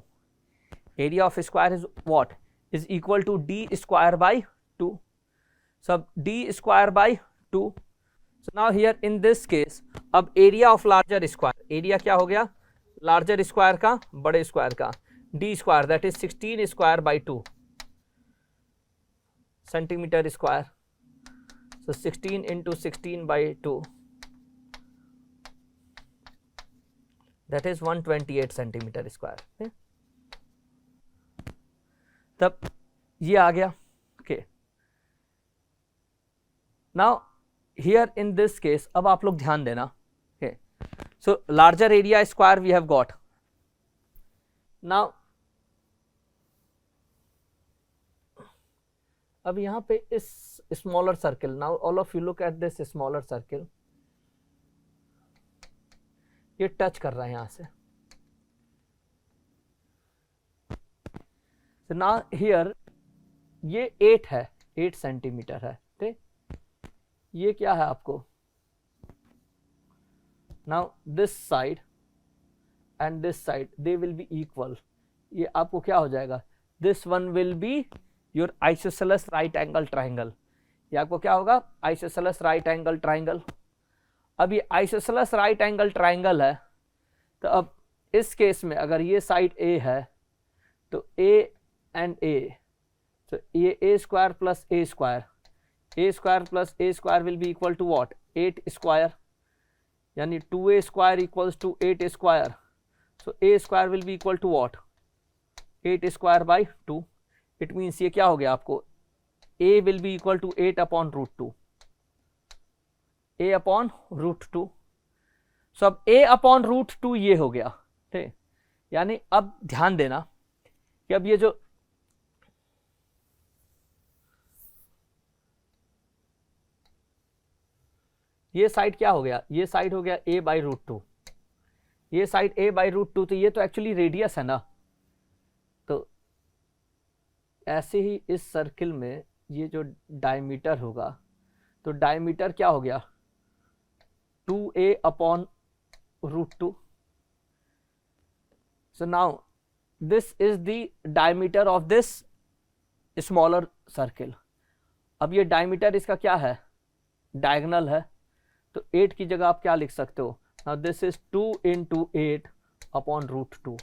Area of square is what? Is equal to d square by 2. So d square by 2. So now here in this case, अब area of larger square, area क्या हो गया? Larger square का बड़े square का d square, that is 16 square by 2 centimeter square. So 16 into 16 by 2, that is 128 centimeter square. Okay? तब ये आ गया. Okay. Now here in this case, अब आप लोग ध्यान देना. Okay. So larger area square we have got. Now अब यहाँ पे इस smaller circle, now all of you look at this smaller circle. ये टच कर रहा है यहाँ से. So now here ये 8 है, 8 सेंटीमीटर है. ठीक, ये क्या है आपको? Now this side and this side they will be equal. ये आपको क्या हो जाएगा? This one will be your isosceles right angle triangle. ये आपको क्या होगा? Isosceles right angle triangle. अब ये isosceles right angle triangle है, तो अब इस केस में अगर ये साइड A है तो A and A, so ये A square plus A square, A square plus A square will be equal to what? 8 square, यानी 2A square equals to 8 square. So A square will be equal to what? 8 square by 2. It means ये क्या हो गया आपको? A will be equal to 8 upon root 2. A upon root 2. So अब A upon root 2 ये हो गया. ठीक, यानी अब ध्यान देना कि अब ये जो ये साइड क्या हो गया? ये साइड हो गया a बाई रूट 2. ये साइड a बाई रूट 2, तो ये तो एक्चुअली रेडियस है ना. तो ऐसे ही इस सर्किल में ये जो डायमीटर होगा, तो डायमीटर क्या हो गया? 2a upon root 2. So now this is the diameter of this smaller circle. अब ये डायमीटर इसका क्या है? डायगोनल है, तो 8 की जगह आप क्या लिख सकते हो? Now this is 2 into 8 upon root 2.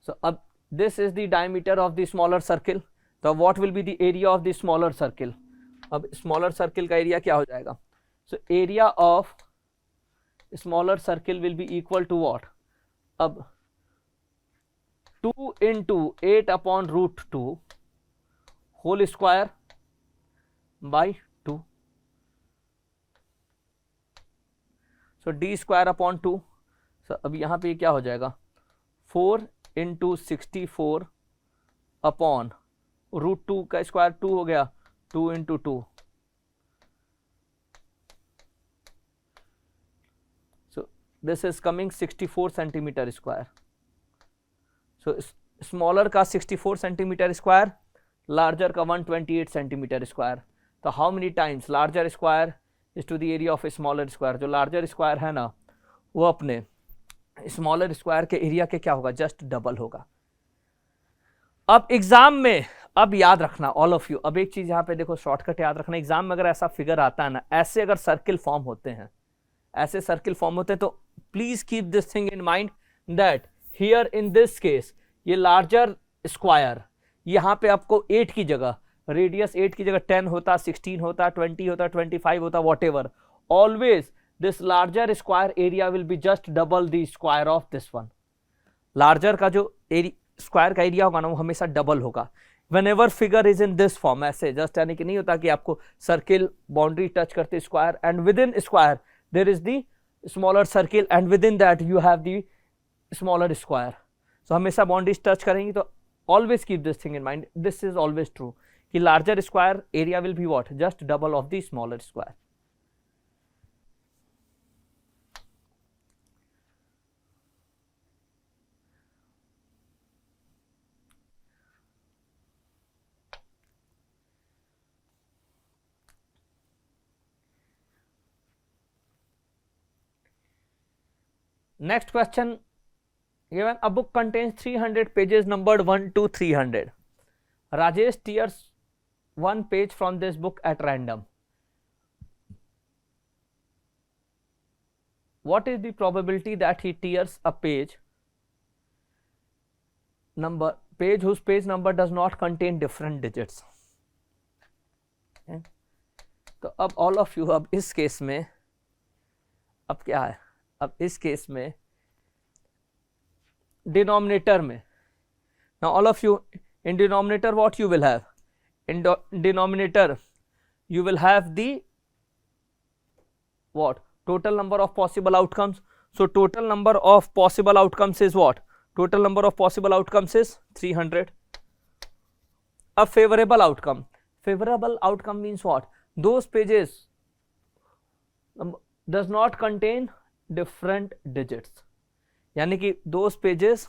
So अब this is the diameter of the smaller circle. So what will be the area of the smaller circle? अब smaller circle का area क्या हो जाएगा? So area of smaller circle will be equal to what? अब 2 into 8 upon root 2 whole square by 2. So d square upon 2. So अब यहाँ पे क्या हो जाएगा? 4 into 64 अपॉन रूट 2 का स्क्वायर 2 हो गया, 2 into 2. So this is coming 64 centimeter square. So smaller का 64 centimeter square, larger का 128 centimeter square. तो how many times larger square is to the area of a smaller square? जो larger square है ना, वो अपने स्मॉलर स्क्वायर के area के क्या होगा? जस्ट डबल होगा. अब एग्जाम में अब याद रखना ऑल ऑफ यू, अब एक चीज यहां पे देखो, शॉर्टकट याद रखना. एग्जाम में अगर ऐसा फिगर आता है ना, ऐसे अगर सर्किल फॉर्म होते हैं, ऐसे सर्किल फॉर्म होते हैं, तो please keep this thing in mind that here in this case ये लार्जर स्क्वायर, यहाँ पे आपको 8 की जगह, रेडियस 8 की जगह 10 होता, 16 होता, 20 होता, 25 होता, what ever, always this larger square area will be just double the square of this one. Larger का जो स्क्वायर का एरिया होगा ना वो हमेशा डबल होगा whenever figure is in this form, ऐसे जस्ट यानी कि नहीं होता कि आपको सर्किल बाउंड्री टच करते square and within square there is the smaller circle and within that you have the smaller square. So हमेशा बाउंड्रीज टच करेंगी, तो always keep this thing in mind, this is always true कि larger square area will be what, just double of the smaller square. Next question given, a book contains 300 pages numbered 1 to 300. Rajesh tears one page from this book at random. What is the probability that he tears a page whose page number does not contain different digits? तो अब all of you, अब इस case में अब क्या है, अब इस केस में डिनोमिनेटर में, now all of you in denominator what you will have, in denominator you will have the what, total number of possible outcomes. So total number of possible outcomes is what, total number of possible outcomes is 300. A favorable outcome, favorable outcome means what, those pages does not contain different digits, यानी कि those pages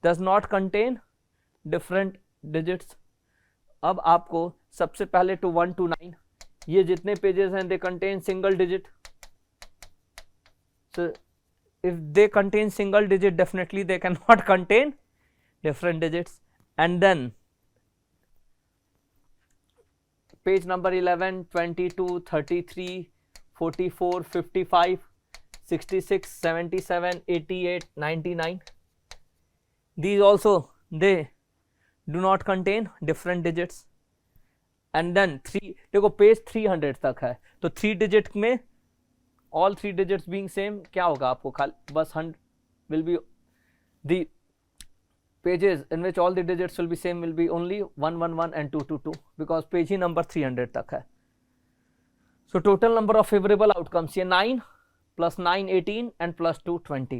does not contain different digits. अब आपको सबसे पहले to 1 to 9 ये जितने pages हैं they contain single digit. So if they contain single digit, definitely they cannot contain different digits. And then page number 11, 22, 33, 44, 55, 66, 77, 88, 99, these also they do not contain different digits. And then 3, देखो page 300 तक है, तो 3 digit में all 3 digits being same क्या होगा, आपको खाली बस 100 will be the pages in which all the digits will be same will be only 111 and 222 because page he number 300 तक है. So total number of favorable outcomes ये 9 plus 9 18 and plus 2 20,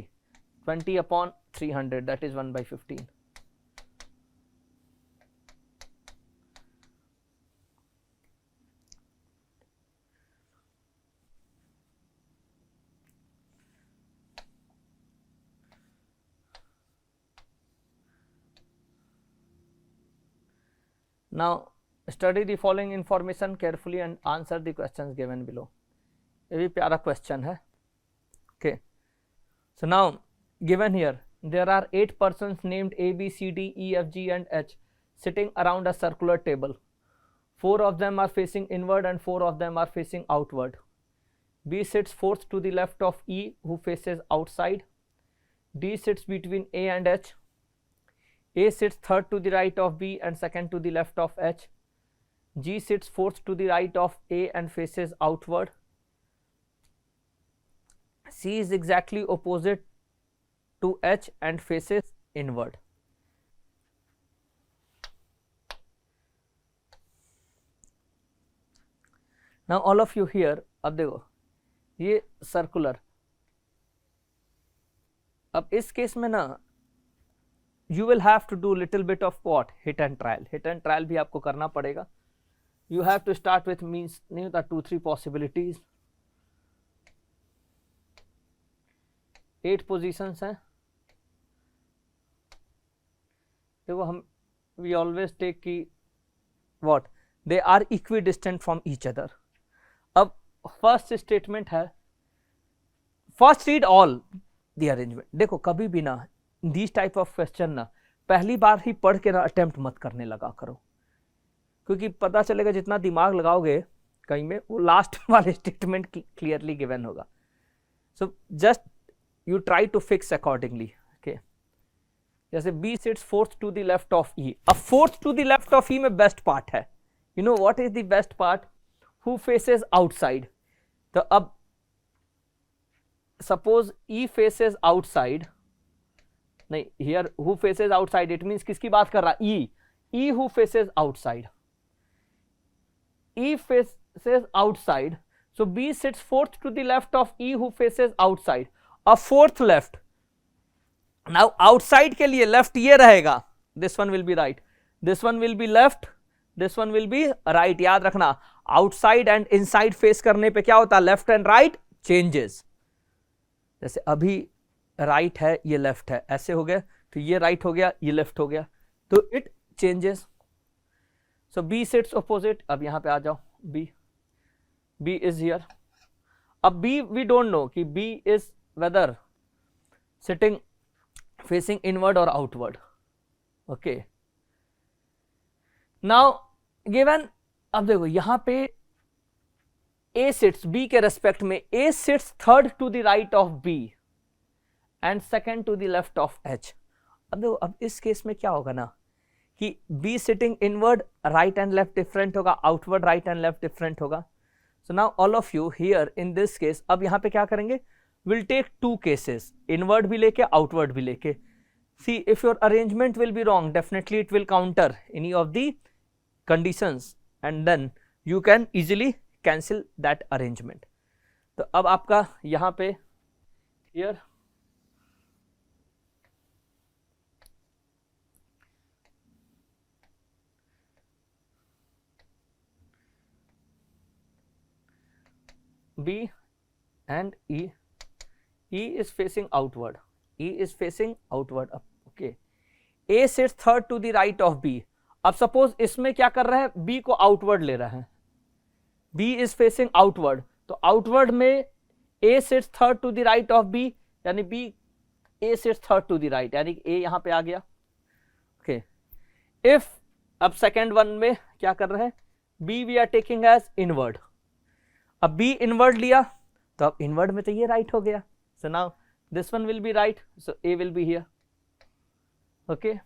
20 upon 300 that is 1 by 15. Now study the following information carefully and answer the questions given below. ये भी प्यारा question है. Okay. So now given here there are 8 persons named A, B, C, D, E, F, G and H sitting around a circular table. 4 of them are facing inward and 4 of them are facing outward. B sits fourth to the left of E who faces outside. D sits between A and H. A sits third to the right of B and second to the left of H. G sits fourth to the right of A and faces outward. C is exactly opposite to H and faces inward. Now all of you here, अब देखो ये circular, अब इस case में ना you will have to do little bit of what, hit and trial. Hit and trial भी आपको करना पड़ेगा. You have to start with means नहीं होता 2-3 possibilities. 8 positions हैं. देखो हम we always take की what, they are equidistant from each other. अब first statement है, first read all the arrangement. देखो कभी भी ना these type of question ना पहली बार ही पढ़ के ना अटेम्प्ट मत करने लगा करो, क्योंकि पता चलेगा जितना दिमाग लगाओगे कहीं में वो लास्ट वाले स्टेटमेंट क्लियरली गिवन होगा. So just you try to fix accordingly. Okay, जैसे B sits fourth to the left of E. अब fourth to the left of E में बेस्ट पार्ट है. You know what is the best part? Who faces outside? तो अब suppose E faces outside. नहीं, here who faces outside, it means किसकी बात कर रहा है? E who faces outside. E faces outside. So B sits fourth to the left of E who faces outside. A fourth left. Now outside के लिए left ये रहेगा. This one will be right. This one will be left. This one will be right. याद रखना, outside and inside face करने पे क्या होता है? Left and right changes. जैसे अभी right है, ये left है, ऐसे हो गया, तो ये right हो गया, ये left हो गया, तो it changes. So B sits opposite. अब यहाँ पे आ जाओ. B is here. अब B we don't know कि B is whether sitting facing inward or outward. Okay. Now given, अब देखो यहाँ पे A sits B के रेस्पेक्ट में, A sits third to the right of B and second to the left of H. अब देखो, अब इस केस में क्या होगा ना कि B sitting inward, right and left different होगा, outward right and left different होगा. So now all of you here in this case, अब यहाँ पे क्या करेंगे? We'll take two cases, inward भी लेके outward भी लेके. See, if your arrangement will be wrong, definitely it will counter any of the conditions and then you can easily cancel that arrangement. तो अब आपका यहाँ पे here B and E is facing outward. E is facing outward. Okay. A sits third to the right of B. अब suppose इसमें क्या कर रहा है? B को आउटवर्ड ले रहा है. B is facing outward. तो आउटवर्ड में A sits third to the right of B, यानी A sits third to the right, यानी A यहाँ पे आ गया. Okay. If अब सेकेंड वन में क्या कर रहे हैं? B we are taking as inward. अब B इनवर्ड लिया, तो अब इनवर्ड में तो ये राइट हो गया. So now this one will be right, so A will be here. Okay.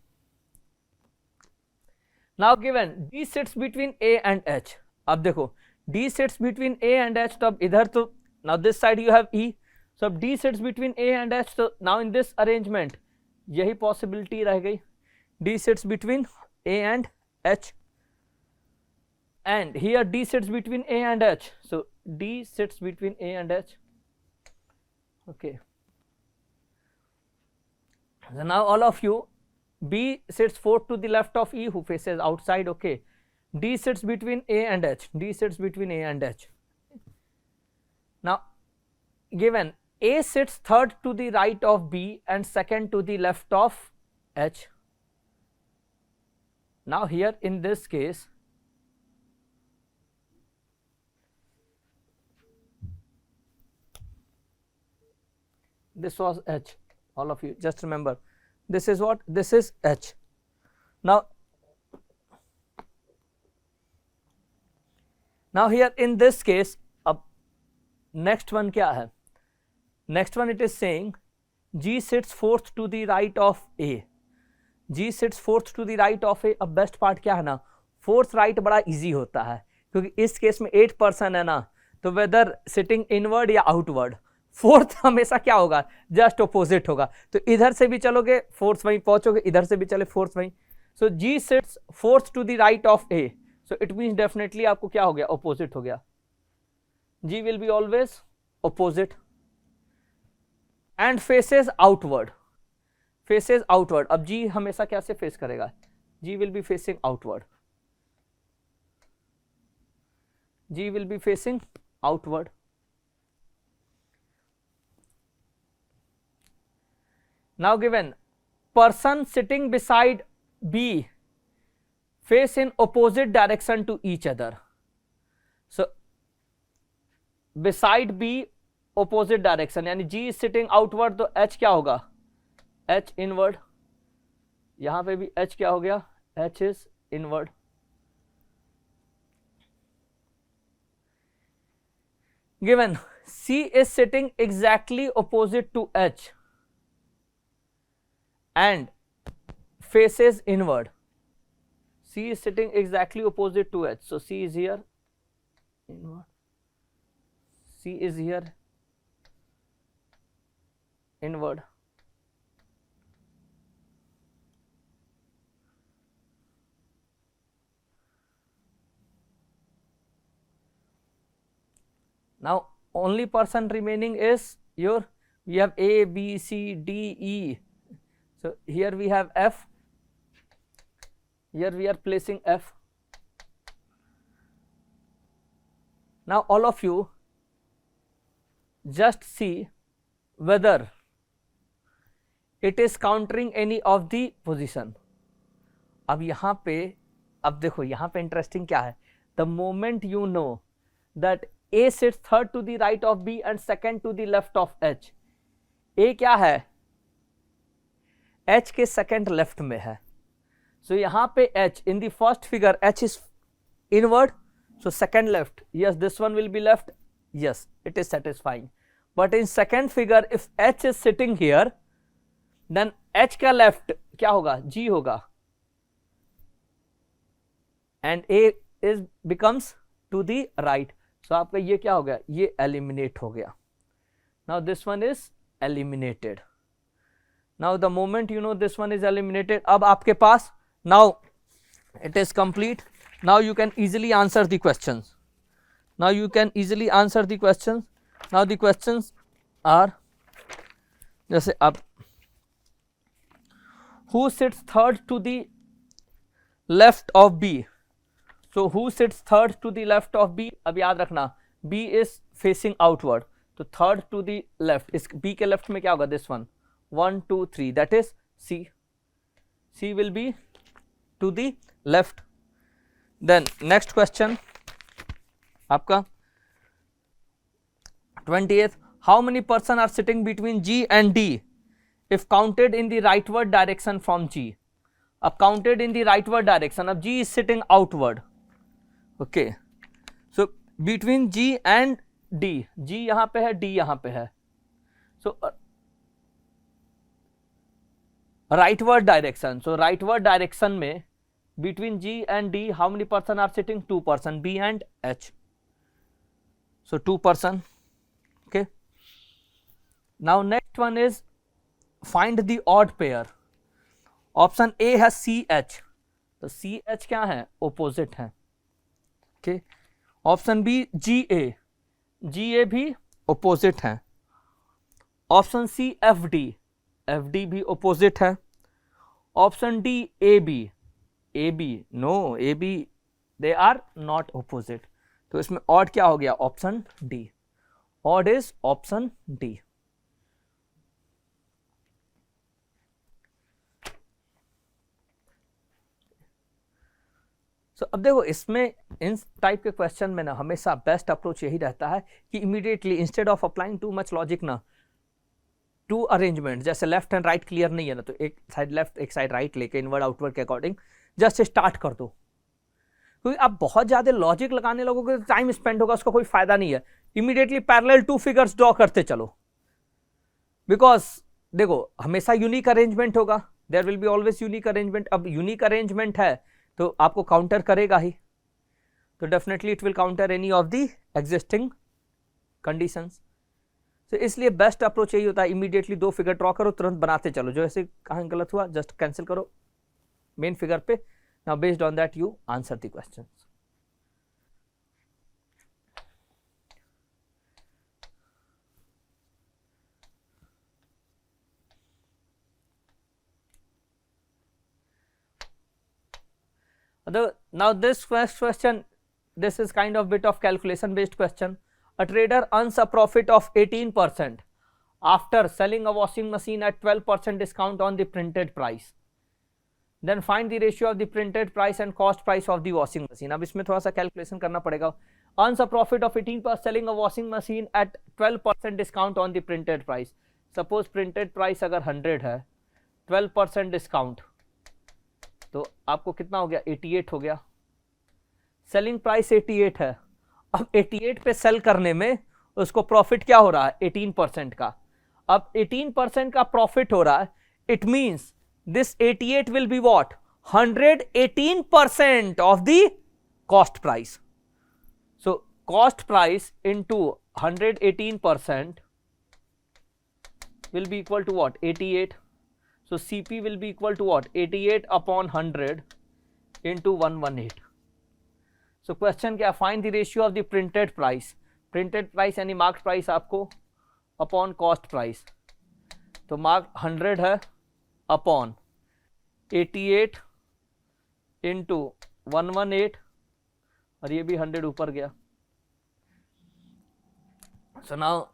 Now given D sits between A and H. अब देखो D sits between A and H, तो अब इधर तो now this side you have E, so अब D sits between A and H, so now in this arrangement यही possibility रह गई. D sits between A and H, and here D sits between A and H, so D sits between A and H. Okay. So now all of you, B sits fourth to the left of E who faces outside. Okay. D sits between A and H. D sits between A and H. Now given A sits third to the right of B and second to the left of H. Now here in this case, this was H. All of you just remember, this is what? This is H. Now here in this case, अब next one क्या है? Next one it is saying G sits fourth to the right of A. G sits fourth to the right of A. अब best part क्या है ना, fourth right बड़ा easy होता है, क्योंकि इस केस में 8 पर्सन है ना, तो वेदर सिटिंग इनवर्ड या आउटवर्ड, फोर्थ हमेशा क्या होगा? जस्ट अपोजिट होगा. तो इधर से भी चलोगे फोर्थ वहीं पहुंचोगे, इधर से भी चले फोर्थ वहीं. So G sits fourth to the right of A, so it means definitely आपको क्या हो गया? अपोजिट हो गया. G will be always opposite and faces outward. Faces outward. अब जी हमेशा कैसे फेस करेगा? G will be facing outward. G will be facing outward. Now given person sitting beside B face in opposite direction to each other. So beside B opposite direction, यानी G is sitting outward, तो H क्या होगा? H inward. यहां पे भी H क्या हो गया? H is inward. Given C is sitting exactly opposite to H and faces inward. C is sitting exactly opposite to H. So C is here inward. C is here inward. Now only person remaining is your, we have A, B, C, D, E. So here we have F. Here we are placing F. Now all of you just see whether it is countering any of the position. अब यहाँ पे, अब देखो यहाँ पे interesting क्या है, the moment you know that A sits third to the right of B and second to the left of H. A क्या है, H के second left में है. So यहाँ पे H in the first figure H is inward, so second left. Yes, this one will be left. Yes, it is satisfying. But in second figure if H is sitting here, then H का left क्या होगा, G होगा, and A is becomes to the right. So आपका ये क्या हो गया, ये eliminate हो गया. Now this one is eliminated. Now the moment you know this one is eliminated, अब आपके पास, now it is complete. Now you can easily answer the questions. Now you can easily answer the questions. Now the questions are, जैसे अब, who sits third to the left of B? So who sits third to the left of B? अब याद रखना, B is facing outward, तो third to the left, इस B के left में क्या होगा, this one, 1 2 3, that is C. C will be to the left. Then next question आपका 20th, how many person are sitting between G and D if counted in the rightward direction from G? अब counted in the rightward direction, अब G is sitting outward. Okay, so between G and D, G यहाँ पे है, D यहाँ पे है, so rightward direction, so rightward direction में between G and D how many person are sitting? 2 person, B and H, so 2 person. Okay, now next one is find the odd pair. Option A has CH, तो CH क्या है, opposite है. Okay, option B GA, GA भी opposite है. Option C FD, FD भी opposite है. Option D AB, AB no, AB they are not opposite. तो इसमें odd क्या हो गया, option D. odd is option D. अब देखो इसमें इन टाइप के क्वेश्चन में ना हमेशा बेस्ट अप्रोच यही रहता है कि immediately instead of applying too much logic ना, टू अरेंजमेंट, जैसे लेफ्ट एंड राइट क्लियर नहीं है ना, तो एक साइड लेफ्ट एक साइड राइट लेके इनवर्ड आउटवर्ड के अकॉर्डिंग जस्ट स्टार्ट कर दो. क्योंकि आप बहुत ज्यादा लॉजिक लगाने लगोगे तो टाइम स्पेंड होगा, उसका कोई फायदा नहीं है. इमीडिएटली पैरेलल 2 फिगर्स ड्रॉ करते चलो, बिकॉज देखो हमेशा यूनिक अरेंजमेंट होगा, there will be always unique arrangement. अब यूनिक अरेंजमेंट है तो आपको काउंटर करेगा ही, तो definitely it will counter any of the existing conditions. तो इसलिए बेस्ट अप्रोच यही होता है, इमीडिएटली 2 फिगर ड्रॉ करो, तुरंत बनाते चलो. जो ऐसे कहाँ गलत हुआ जस्ट कैंसिल करो मेन फिगर पे. Now based on that you answer the question. Now this first question, this is kind of bit of calculation based question. A trader earns a profit of 18% after selling a washing machine at 12% discount on the printed price. Then find the ratio of the printed price and cost price of the washing machine. अब इसमें थोड़ा सा calculation करना पड़ेगा. Earns a profit of 18% selling a washing machine at 12% discount on the printed price. Suppose printed price अगर 100 है, 12% discount, तो आपको कितना हो गया, 88 हो गया. सेलिंग प्राइस 88 है. अब 88 पे सेल करने में उसको प्रॉफिट क्या हो रहा है, 18% का. अब 18% का प्रॉफिट हो रहा है, it means this 88 will be what? 118% of the cost price. So cost price into 118% will be equal to what? 88. So CP will be equal to what? 88 upon 100 into 118. So question क्या? Find the ratio of the printed price. Printed price यानी marked price आपको upon cost price. तो marked 100 है upon 88 into 118 और ये भी 100 ऊपर गया. So now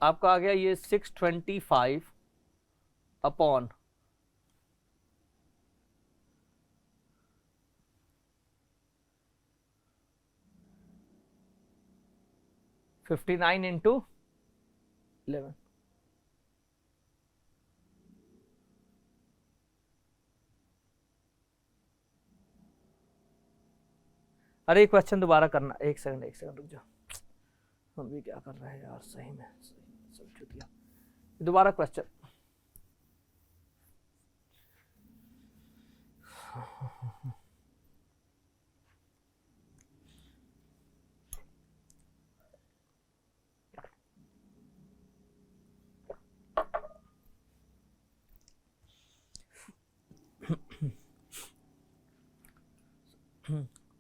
आपका आ गया ये 625 अपॉन 59 इंटू 11. अरे क्वेश्चन दोबारा करना. एक सेकंड रुक जाओ. हम भी क्या कर रहे हैं यार, सही में सब चुतिया. दोबारा question.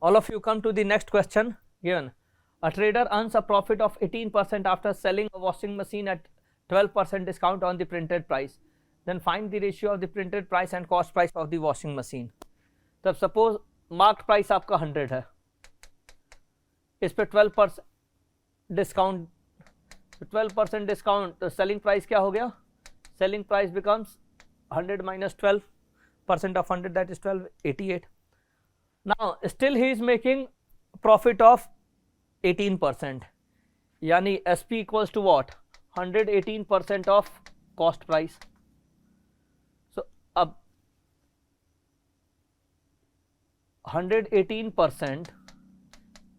All of you come to the next question given. A trader earns a profit of 18% after selling a washing machine at 12% discount on the printed price. Then find the ratio of the printed price and cost price of the washing machine. तब suppose marked price आपका 100 है, इस पे 12% discount, 12% discount, तो selling price क्या हो गया? Selling price becomes 100 minus 12% of 100, that is 12, 88. Now still he is making profit of 18%, यानी SP equals to what? 118% of cost price. So अब 118%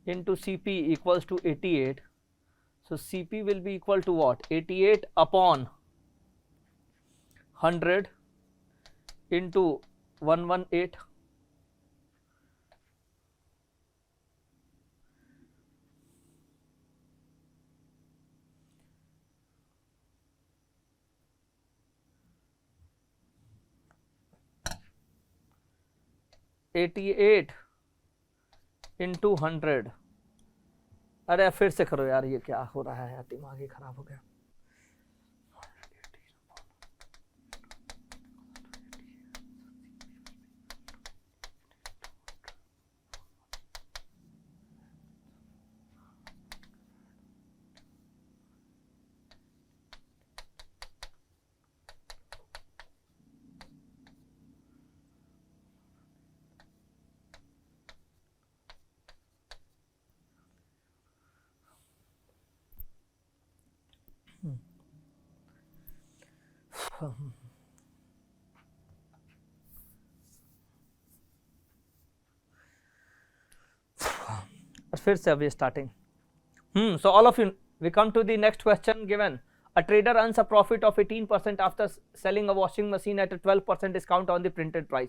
into CP equals to 88. So CP will be equal to what? 88 upon 100 into 118. $88 into 100. अरे फिर से करो यार, ये क्या हो रहा है यार, दिमाग ही खराब हो गया. फिर से अभी starting. So all of you, we come to the next question given. A trader earns a profit of 18% after selling a washing machine at a 12% discount on the printed price.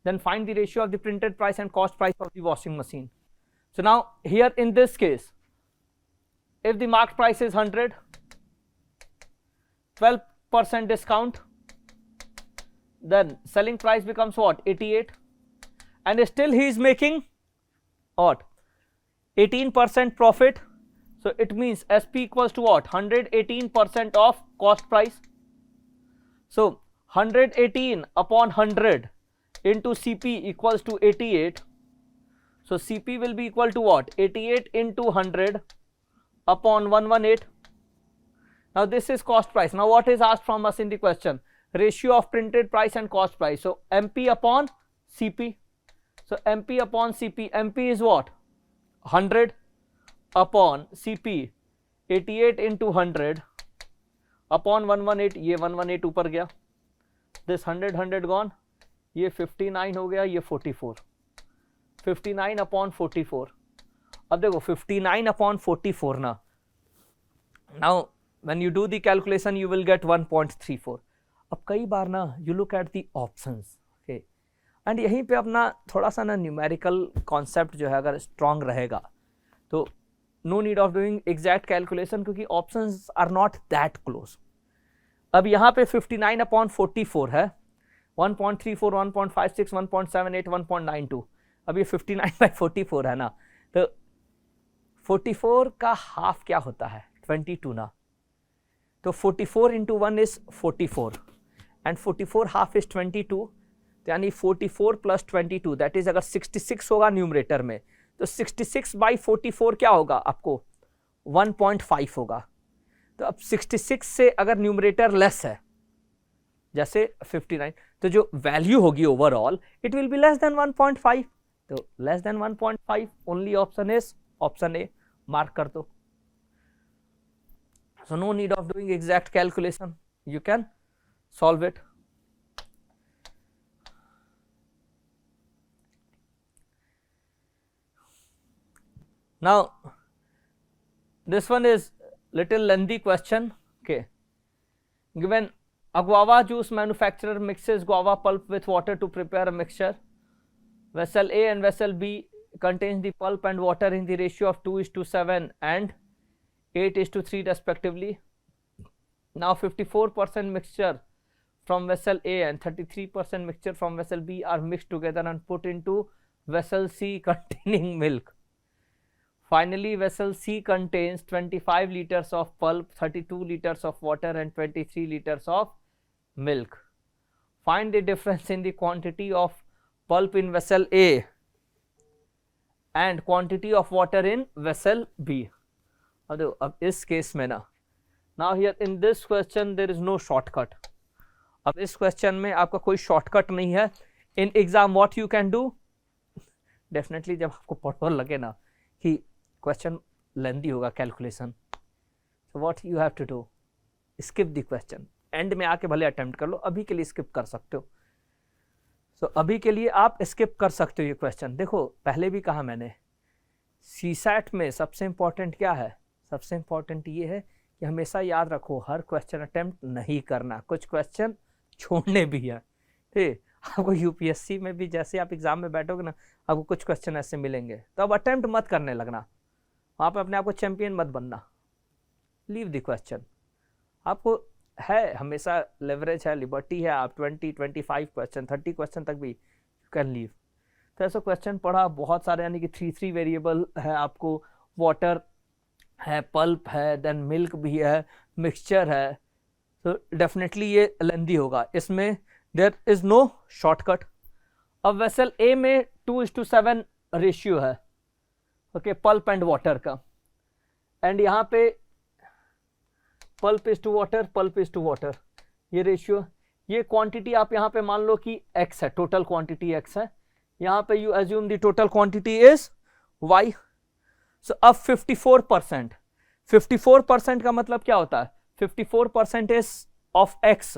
Then find the ratio of the printed price and cost price of the washing machine. So now here in this case, if the marked price is 100, 12% discount, then selling price becomes what? 88, and still he is making what? 18% profit. So it means SP equals to what? 118% of cost price. So 118 upon 100 into CP equals to 88. So CP will be equal to what? 88 into 100 upon 118. Now this is cost price. Now what is asked from us in the question? Ratio of printed price and cost price. So MP upon CP. So MP upon CP. MP is what? 100 upon CP. 88 into 100 upon 118, ये 118 ऊपर गया, this 100 gone, ये 59 हो गया, ये 44, 59 upon 44। अब देखो 59 upon 44 ना, now when you do the calculation you will get 1.34। अब कई बार ना you look at the options, okay, and यहीं पे अपना थोड़ा सा ना न्यूमेरिकल कॉन्सेप्ट जो है अगर स्ट्रांग रहेगा तो no need of doing exact calculation, क्योंकि options are not that close. अब यहाँ पे 59 अपॉन 44 है, 1.34, 1.56, 1.78, 1.92। अब ये 59/44 है ना, तो 44 का हाफ क्या होता है, 22 ना, तो 44 into 1 is 44 and 44 half is 22, तो यानी 44 प्लस 22 दैट इज, अगर 66 होगा न्यूमरेटर में तो 66/44 क्या होगा आपको, 1.5 होगा। तो अब 66 से अगर न्यूमरेटर लेस है जैसे 59, तो जो वैल्यू होगी overall it will be less than 1.5, तो less than 1.5 only option is option A, mark कर दो। So no need of doing exact calculation, you can solve it. Now this one is little lengthy question, okay. Given a guava juice manufacturer mixes guava pulp with water to prepare a mixture. Vessel A and vessel B contains the pulp and water in the ratio of 2:7 and 8:3 respectively. Now 54% mixture from vessel A and 33% mixture from vessel B are mixed together and put into vessel C containing milk. Finally, vessel C contains 25 liters of pulp, 32 liters of water and 23 liters of milk. Find the difference in the quantity of pulp in vessel A and quantity of water in vessel B. अब इस case में ना, now here in this question there is no shortcut. अब इस question में आपका कोई shortcut नहीं है। In exam what you can do, definitely जब आपको पढ़ो लगे ना कि क्वेश्चन लेंदी होगा calculation, so what you have to do, skip the question, and में आके भले अटेम्प्ट कर लो, अभी के लिए स्किप कर सकते हो। so अभी के लिए आप स्किप कर सकते हो ये क्वेश्चन। देखो पहले भी कहा मैंने, सीसैट में सबसे इंपॉर्टेंट क्या है, सबसे इंपॉर्टेंट ये है कि हमेशा याद रखो हर क्वेश्चन अटेम्प्ट नहीं करना, कुछ क्वेश्चन छोड़ने भी है। ठीक, आपको यूपीएससी में भी जैसे आप एग्जाम में बैठोगे ना, आपको कुछ क्वेश्चन ऐसे मिलेंगे, तो अब अटेम्प्ट मत करने लगना, वहाँ पे अपने आप को चैंपियन मत बनना, लीव द क्वेश्चन। आपको है हमेशा लेवरेज है, लिबर्टी है, आप 20, 25 क्वेश्चन, 30 क्वेश्चन तक भी यू कैन लीव। तो ऐसा क्वेश्चन पढ़ा बहुत सारे, यानी कि 3 वेरिएबल है, आपको वाटर है, पल्प है, देन मिल्क भी है, मिक्सचर है, तो डेफिनेटली ये लेंदी होगा, इसमें देयर इज नो शॉर्टकट। अब वेसल ए में 2:7 रेशियो है, ओके, पल्प एंड वाटर का, एंड यहाँ पे pulp is to water, pulp is to water, ये रेशियो, ये क्वांटिटी आप यहाँ पे मान लो कि x है, टोटल क्वांटिटी x है, यहाँ पे you assume the total quantity is y। So अब 54%, 54% का मतलब क्या होता है, 54% is of x,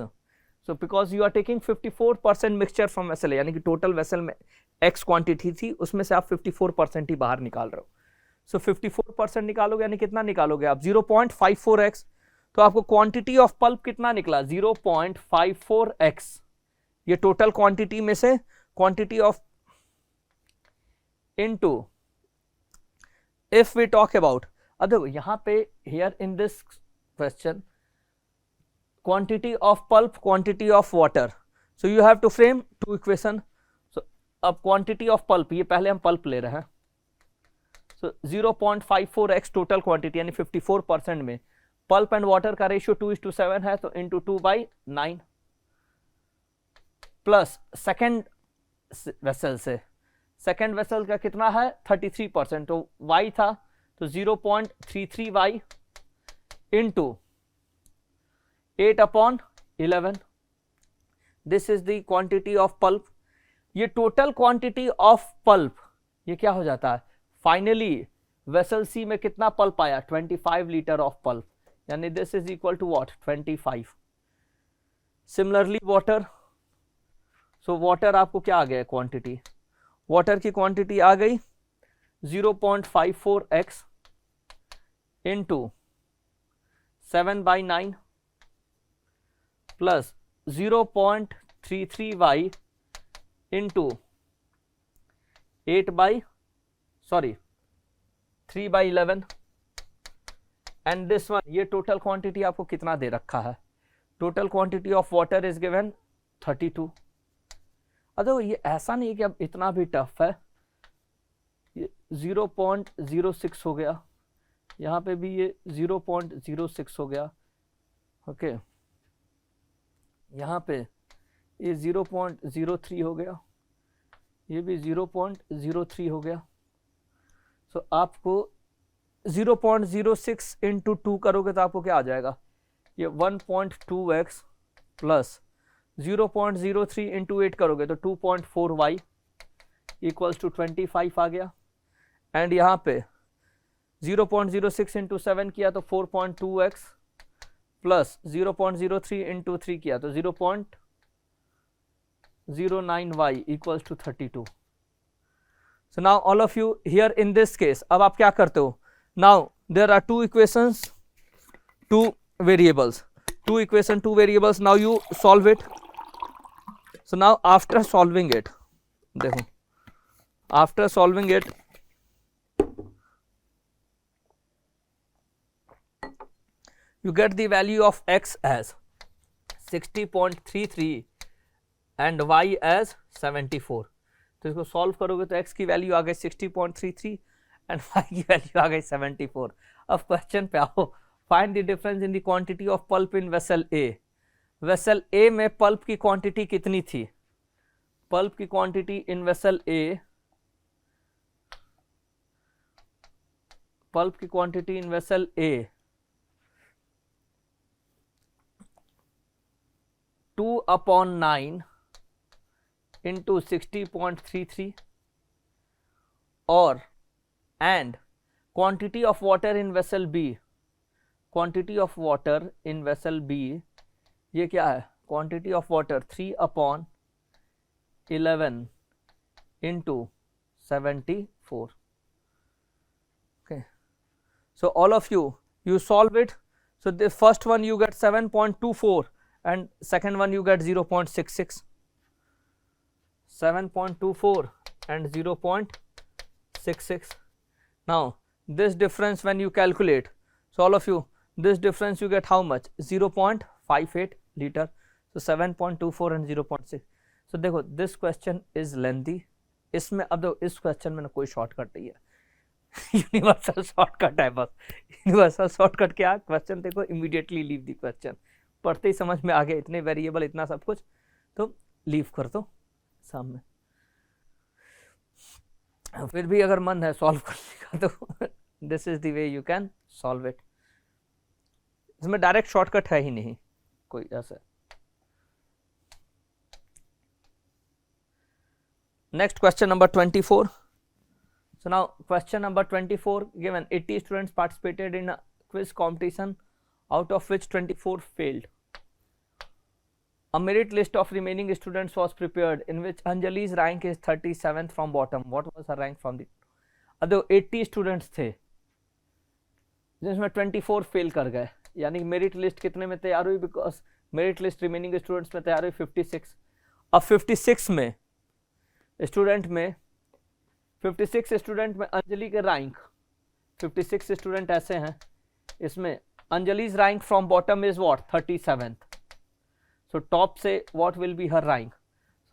so because you are taking 54% mixture from vessel, यानी कि टोटल वेसल में x क्वांटिटी थी, उसमें से आप 54% ही बाहर निकाल रहे हो। सो 54% निकालोगे यानी कितना निकालोगे आप, 0.54x, तो आपको क्वांटिटी ऑफ पल्प कितना निकला, 0.54x, ये टोटल क्वांटिटी में से quantity of into, if we talk about, अब देखो यहाँ पे here in this question quantity of pulp, quantity of water, so you have to frame two equation. So अब क्वांटिटी ऑफ पल्प, ये पहले हम पल्प ले रहे हैं, सो 0.54x टोटल क्वांटिटी, यानी 54% में पल्प एंड वाटर का रेशियो 2:7 है, तो इंटू 2/9 प्लस सेकेंड वेसल से, सेकेंड वेसल का कितना है 33%, तो y था तो 0.33y into 8/11, this is the quantity of pulp. ये टोटल क्वांटिटी ऑफ पल्प, ये क्या हो जाता है, फाइनली वेसल सी में कितना पल्प आया, 25 लीटर ऑफ पल्प, यानी this is equal to what 25. Similarly water, so water आपको क्या आ गया क्वांटिटी, वाटर की क्वांटिटी आ गई 0.54x into 7/9 plus 0.33y into 3/11 and this one, ये टोटल क्वांटिटी आपको कितना दे रखा है, total quantity of water is given 32. अरे ये ऐसा नहीं कि अब इतना भी टफ है, ये 0.06 हो गया, यहाँ पे भी ये 0.06 हो गया, ओके यहाँ पे ये 0.03 हो गया, ये भी 0.03 हो गया. सो आपको 0.06 इंटू 2 करोगे तो आपको क्या आ जाएगा, ये 1.2x प्लस 0.03 इंटू 8 करोगे तो 2.4y इक्वल्स टू 25 आ गया. एंड यहाँ पे 0.06 इंटू 7 किया तो 4.2x प्लस 0.03 इंटू 3 किया तो 0.09y equals to 32. So now all of you here in this case, अब आप क्या करते हो, now there are two equations, two variables, two variables, now you solve it. So now after solving it, देखो after solving it, you get the value of x as 60.33 and y as 74. तो इसको solve करोगे तो x की value आ गई 60.33 and y की value आ गई 74. अब क्वेश्चन पे आओ, find the difference in the quantity of pulp in vessel A. Vessel A में पल्प की क्वांटिटी कितनी थी, पल्प की quantity in vessel A, pulp की quantity in vessel A 2/9 into 60.33 और and quantity of water in vessel B, quantity of water in vessel B ये क्या है, quantity of water 3/11 into 74. Okay, so all of you solve it. So the first one you get 7.24 and second one you get 0.66. 7.24 and 0.66. Now this difference when you calculate, so all of you, this difference you get how much, 0.58 liter. So 7.24 and 0.6. So देखो this question is lengthy. इसमें अब देखो इस question में ना कोई shortcut नहीं है, यूनिवर्सल शॉर्टकट है बस. यूनिवर्सल शॉर्टकट क्या, क्वेश्चन देखो इमीडिएटली लीव द क्वेश्चन, पढ़ते ही समझ में आ गया, इतने वेरिएबल इतना सब कुछ, तो लीव कर दो सामने. फिर भी अगर मन है सॉल्व करने का तो this is the way you can solve it. इसमें डायरेक्ट शॉर्टकट है ही नहीं कोई ऐसा. Next question number 24. So now question number 24 given 80 students participated in a quiz competition out of which 24 failed. A merit list of remaining students was prepared in which Anjali's rank is 37th from bottom. What was her rank from the? अब 80 students थे जिसमें 24 fail कर गए, यानी merit list कितने में तैयार हुई, because merit list remaining students में तैयार हुई 56. अब 56 में स्टूडेंट में 56 स्टूडेंट में अंजलि के रैंक 56 स्टूडेंट ऐसे हैं, इसमें Anjali's rank from bottom is what 37th. So top say what will be her rank,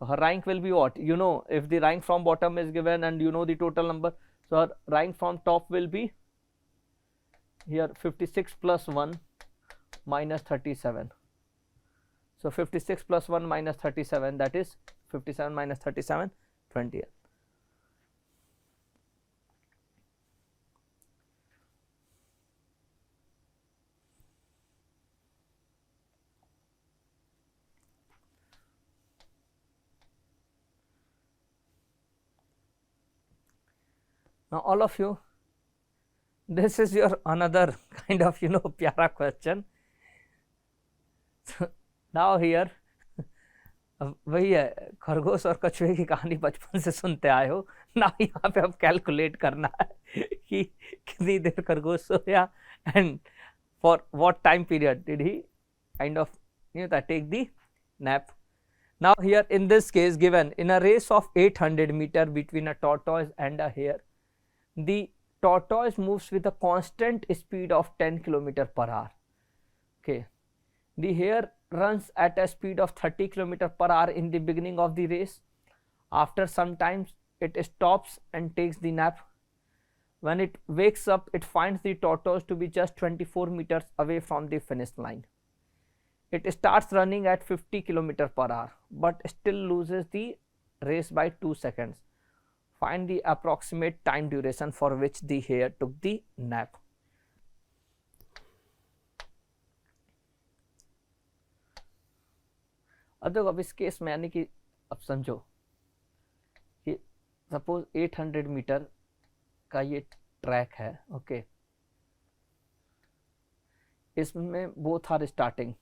so her rank will be what, you know, if the rank from bottom is given and you know the total number, so her rank from top will be here 56 plus 1 minus 37. So 56 plus 1 minus 37, that is 57 minus 37, 20. Now all of you, this is your another kind of pyara question. So now here वही है, खरगोश और कछुए की कहानी बचपन से सुनते आए हो ना, यहाँ पे अब कैलकुलेट करना है कि कितनी देर खरगोश सोया and for what time period did he kind of take the nap. Now here in this case, given in a race of 800 meter between a tortoise and a hare, the tortoise moves with a constant speed of 10 km per hour. Okay, the hare runs at a speed of 30 km per hour in the beginning of the race. After some time it stops and takes the nap. When it wakes up, it finds the tortoise to be just 24 meters away from the finish line. It starts running at 50 km per hour but still loses the race by 2 seconds. Find the approximate time duration for which the hare took the nap. अब देखो, अब इस case में यानी कि अब समझो कि सपोज 800 मीटर का ये ट्रैक है. ओके, इसमें both are starting,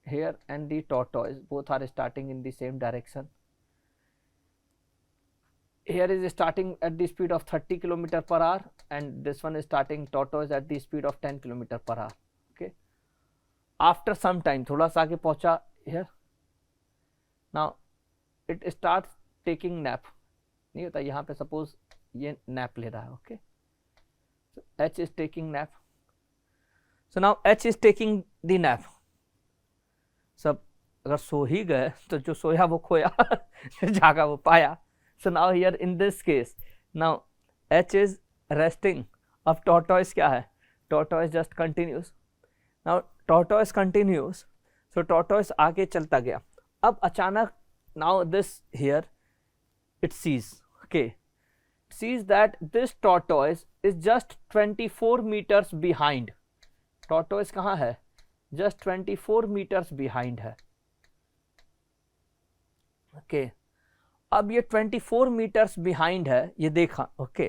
hare and the tortoise both are starting in the same direction. Hare is starting at the speed of 30 km per hour and this one is starting, tortoise, at the speed of 10 km per hour. Okay, after some time थोड़ा सा आगे पहुंचा here, now it starts taking nap. नहीं होता यहाँ पे, suppose ये nap ले रहा है. Okay, so H is taking nap. So now H is taking the nap. सब अगर सो ही गए तो जो सोया वो खोया जागा वो पाया. So now here in this case, now H is resting. अब tortoise क्या है? Tortoise just continues. Now tortoise continues. So tortoise आगे चलता गया. अब अचानक now this here it sees, okay, sees that this tortoise is just 24 meters behind. Tortoise कहाँ है? Just 24 meters behind है. Okay, अब ये 24 meters behind है, ये देखा. Okay,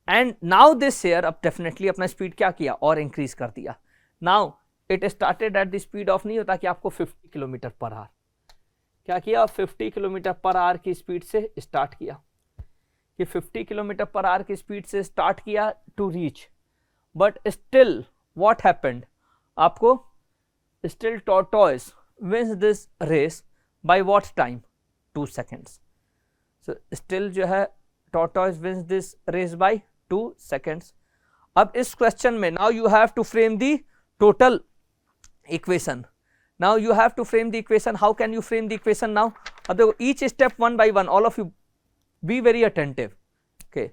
and now this here अब definitely अपना speed क्या किया और increase कर दिया. Now it started at the speed of, नहीं होता कि आपको 50 km per hour, क्या किया, 50 km per hour की स्पीड से स्टार्ट किया. कि 50 km per hour की स्पीड से स्टार्ट किया to reach, but still what happened, आपको still tortoise wins this race by what time, 2 seconds. So still जो है tortoise wins this race by 2 seconds. अब इस क्वेश्चन में now you have to frame the total equation. Now you have to frame the equation. How can you frame the equation now? अब देखो, each step one by one, all of you be very attentive. Okay,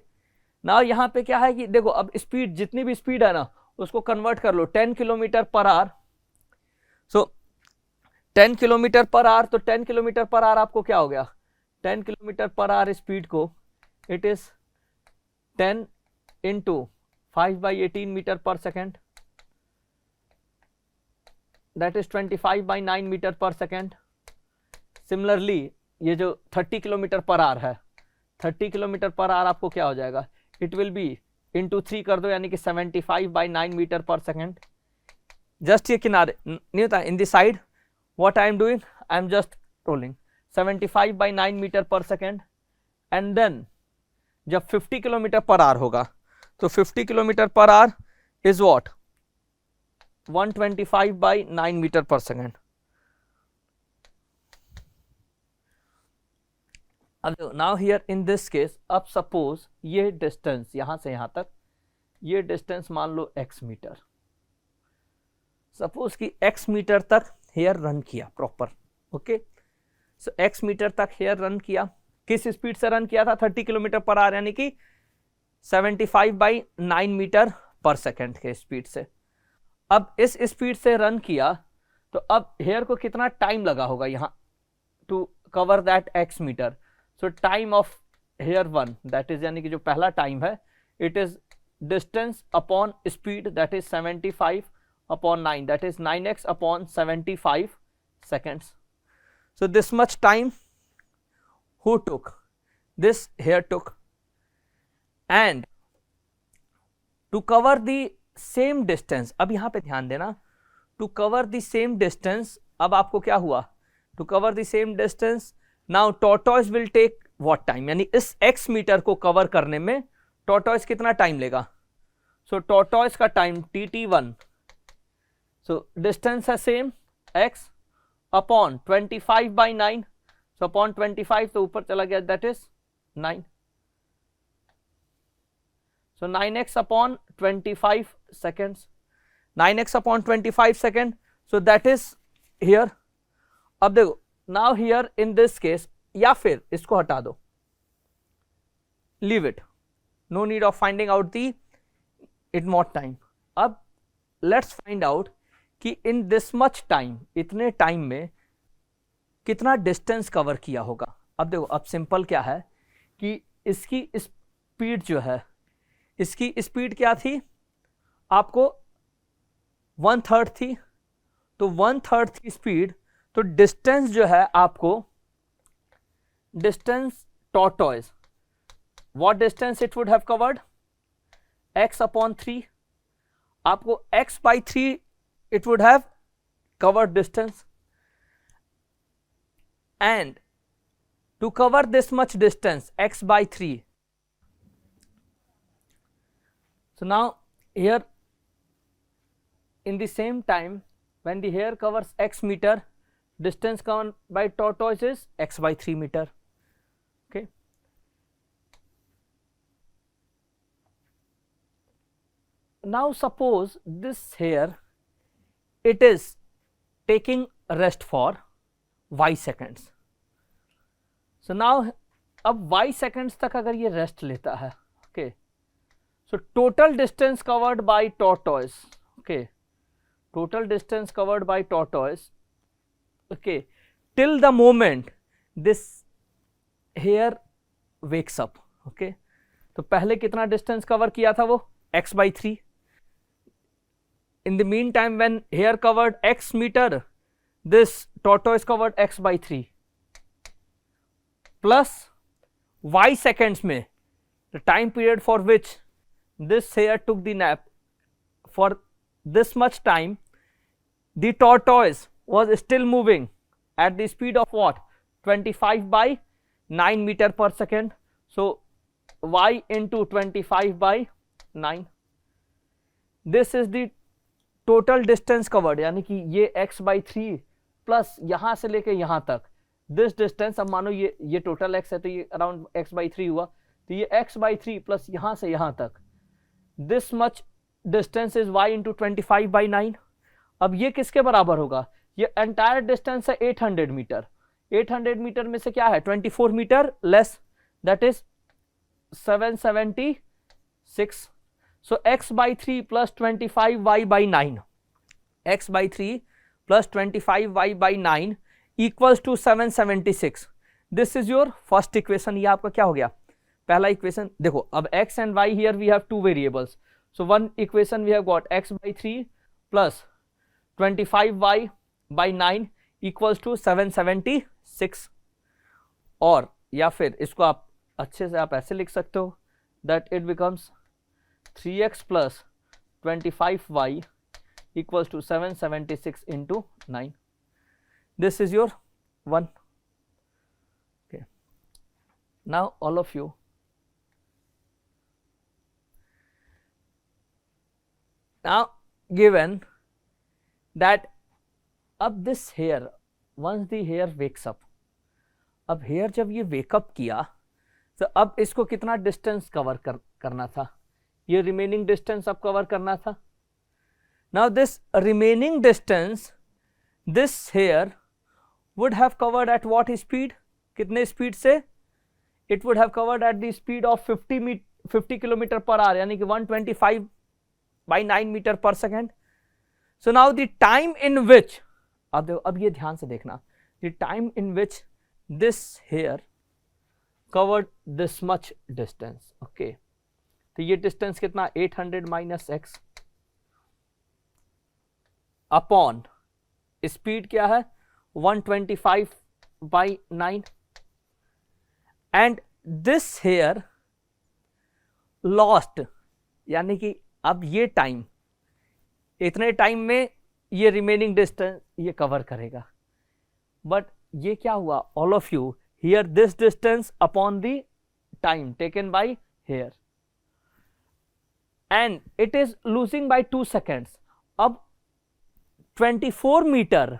now यहाँ पे क्या है कि देखो, अब speed, जितनी भी स्पीड है ना उसको कन्वर्ट कर लो 10 kilometre per our. So 10 kilometre per our, तो 10 किलोमीटर पर आवर आपको क्या हो गया, 10 किलोमीटर पर आवर स्पीड को it is 10 into 5/18 metre per second, that is 25/9 metre per second. Similarly ये जो 30 किलोमीटर पर आवर है, 30 किलोमीटर पर आवर आपको क्या हो जाएगा, इट विल बी इंटू 3 कर दो, यानी कि 75/9 मीटर पर सेकेंड. जस्ट ये किनारे नहीं होता, in the side what I am doing, I am just rolling 75/9 metre per second. And then जब 50 किलोमीटर पर आवर होगा तो 50 kilometre per hour is what, 125/9 metre per second. अब now here in this case, अब suppose ये distance यहां से यहां तक, ये डिस्टेंस मान लो x मीटर, सपोज कि x मीटर तक हेयर रन किया proper. Okay, so x metre तक हेयर रन किया, किस स्पीड से रन किया था, 30 किलोमीटर पर आवर, यानी कि 75/9 मीटर पर सेकेंड के स्पीड से. अब इस स्पीड से रन किया तो अब हेयर को कितना टाइम लगा होगा यहां to cover that x metre. So time of hare one, that is, यानी कि जो पहला टाइम है, it is distance upon speed, that is 75/9, that is 9x upon 75 seconds. So this much time who took, this here took. And to cover the same distance, अब यहां पे ध्यान देना, to cover the same distance, अब आपको क्या हुआ, to cover the same distance, now tortoise will take what time, यानी इस x मीटर को कवर करने में टॉर्टोइज कितना टाइम लेगा, सो टॉर्टोइज का टाइम tt1, सो डिस्टेंस है same x upon 25/9, so upon 25 तो ऊपर चला गया, that is 9, so 9x upon 25 seconds, 9x upon 25 second, so that is here. अब देखो, now here in this case, या फिर इसको हटा दो, leave it, no need of finding out the in what time. अब let's find out कि in this much time, इतने टाइम में कितना डिस्टेंस कवर किया होगा. अब देखो, अब सिंपल क्या है कि इसकी स्पीड जो है, इसकी स्पीड क्या थी, आपको 1/3 थी, तो 1/3 की स्पीड, तो डिस्टेंस जो है आपको, distance tortoise, what distance it would have covered, x upon 3, आपको x/3 it would have covered distance, and to cover this much distance x/3. So now here in the same time when the hair covers x meter, distance covered by tortoise is x/3 meter. Okay. Now suppose this hair, it is taking rest for y seconds. So now अब y seconds तक अगर ये rest लेता है, okay. So total distance covered by tortoise, okay, total distance covered by tortoise, okay, till the moment this hair wakes up, okay. तो पहले कितना distance cover किया था वो, x/3. In the meantime when hair covered x meter, this tortoise covered x/3 plus y seconds में the time period for which this hair took the nap, for this much time the tortoise was still moving at the speed of what, 25/9 meter per second. So y into 25/9, this is the total distance covered, यानी कि ये x/3 plus यहां से लेके यहां तक this distance, अब मानो ये टोटल x है तो ये अराउंड x/3 हुआ, तो ये x/3 प्लस यहां से यहां तक, this much distance is y into 25/9. अब ये किसके बराबर होगा, ये एंटायर डिस्टेंस है 800 मीटर, 800 मीटर में से क्या है 24 metre less, that is 776. so x/3 plus 25y/9, x/3 plus 25y/9 equals to 776. this is your first equation. ये आपका क्या हो गया, पहला इक्वेशन. देखो अब x and y, here we have two variables, so one equation we have got x/3 plus 25y/9 equals to 776. और या फिर इसको आप अच्छे से आप ऐसे लिख सकते हो, that it becomes 3x plus 25y equals to 776 into 9. this is your one. Okay, now all of you, now given that अब this hair, once the hair wakes up, अब hair जब ये wake up किया तो अब इसको कितना distance cover करना था, ये रिमेनिंग डिस्टेंस अब कवर करना था. now this remaining distance, this hair would have covered at what speed, कितने स्पीड से, it would have covered at the speed of 50 kilometre per our, यानी कि 125/9 metre per second. so now the time in which, अब देखो, अब ये ध्यान से देखना, the time in which this hair covered this much distance, okay, तो ये डिस्टेंस कितना 800 माइनस x अपॉन स्पीड क्या है 125/9, and this hair लॉस्ट, यानी कि अब ये टाइम, इतने टाइम में ये रिमेनिंग डिस्टेंस ये कवर करेगा। बट ये क्या हुआ, all of you here this distance upon the time taken by hare and it is losing by 2 seconds. अब 24 मीटर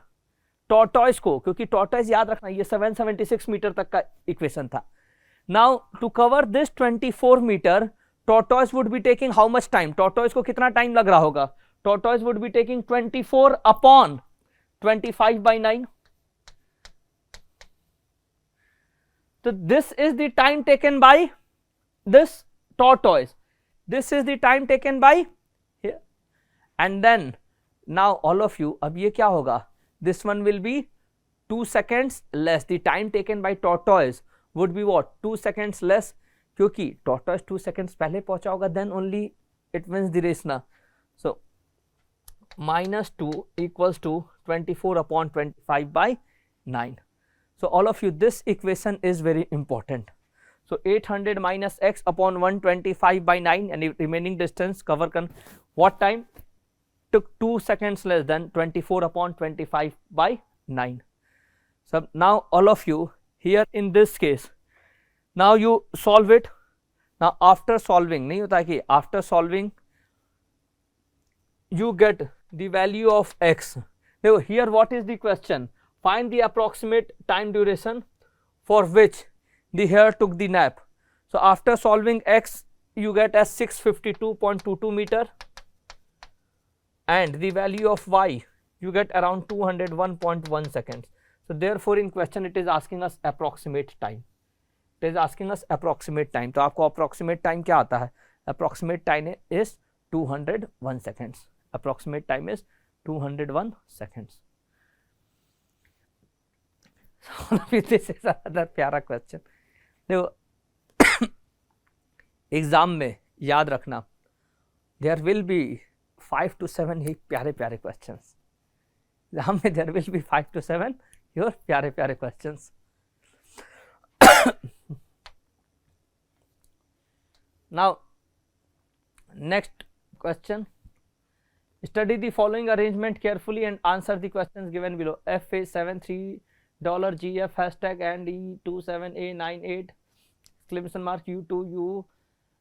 टॉर्टॉइस को, क्योंकि टॉर्टॉइस याद रखना ये 776 मीटर तक का इक्वेशन था। Now to cover this 24 metre tortoise would be taking how much time, tortoise को कितना टाइम लग रहा होगा, tortoise would be taking 24 upon 25/9। So this is the time taken by this tortoise, this is the time taken by here, and then now all of you, अब ये क्या होगा, this one will be 2 seconds less, the time taken by tortoise would be what, 2 seconds less, क्योंकि tortoise 2 seconds पहले पहुंचा होगा, then only it wins the race ना। So -2 equals to 24 upon 25/9। So all of you, this equation is very important. So 800 minus x upon 125/9 and the remaining distance cover can what time took 2 seconds less than 24 upon 25/9. So now all of you here in this case, now you solve it. Now after solving, नहीं होता कि after solving you get the value of x. Now here what is the question? Find the approximate time duration for which the hare took the nap. So after solving x you get as 652.22 meter and the value of y you get around 201.1 seconds. So therefore in question it is asking us approximate time, it is asking us approximate time. तो आपको approximate time क्या आता है, approximate time is 201 seconds, approximate time is 201 seconds. This is another प्यारा question. देखो exam में याद रखना देयर विल बी 5 to 7 ही प्यारे प्यारे क्वेश्चंस, एग्जाम में there will be 5 to 7 your प्यारे प्यारे questions. Now next question, study the following arrangement carefully and answer the questions given below. FA73 $GF hashtag and E27A98 exclamation mark U2U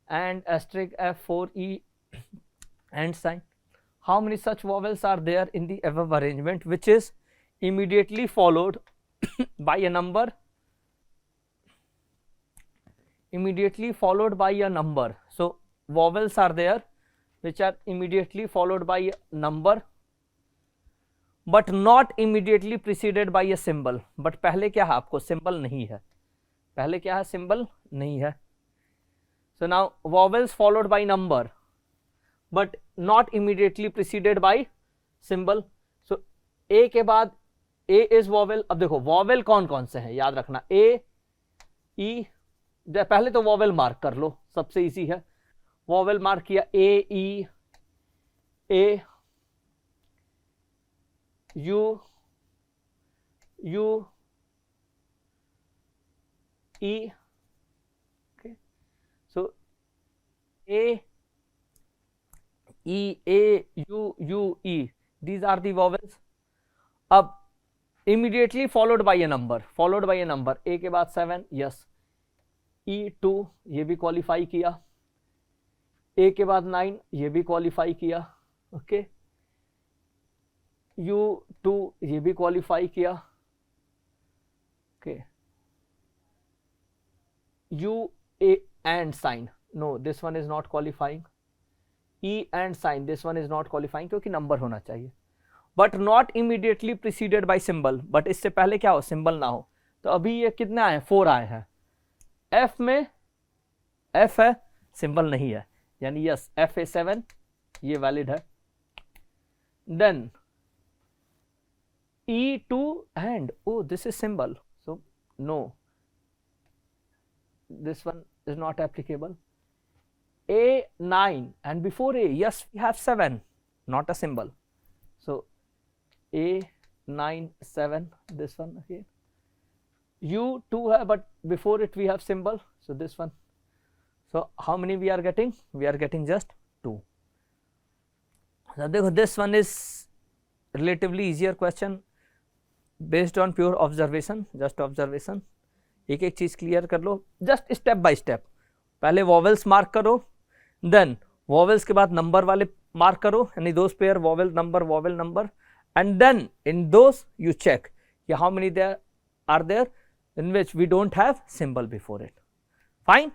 and asterisk F4E and sign. How many such vowels are there in the above arrangement which is immediately followed by a number, immediately followed by a number? So vowels are there which are immediately followed by a number but not immediately preceded by a symbol. but पहले क्या है आपको, symbol नहीं है, पहले क्या है, symbol नहीं है। so now vowels followed by number but not immediately preceded by symbol. so a के बाद a is vowel। अब देखो vowel कौन कौन से हैं याद रखना, a e, पहले तो vowel मार्क कर लो, सबसे इजी है, वॉवेल मार्क किया, A E A U U E, okay. So A E A U U E, these are the vowels. अब immediately followed by a number, followed by a number, A के बाद 7, yes, E2 ये भी qualify किया, ए के बाद 9 ये भी क्वालिफाई किया, ओके। U2 ये भी क्वालिफाई किया, okay. U A and sign, no this one is not qualifying. E and sign, this one is not qualifying क्योंकि नंबर होना चाहिए। But not immediately preceded by symbol, but इससे पहले क्या हो, सिंबल ना हो। तो अभी ये कितने आए, 4 आए हैं। F में F है, सिंबल नहीं है, यानी यस FA7 ये वैलिड है। Then E2 and oh this is symbol, so no, this one is not applicable। A9 and before A, yes we have 7, not a symbol, so A9 7, this one again। U2 है but before it we have symbol, so this one, So how many we are getting? We are getting just 2. Now देखो, this one is relatively easier question based on pure observation, just observation. एक एक चीज clear कर लो, just step by step. पहले vowels mark करो, then vowels के बाद नंबर वाले मार्क करो, यानी those pair vowel number, and then in those you check how many there are there in which we don't have symbol before it. Fine.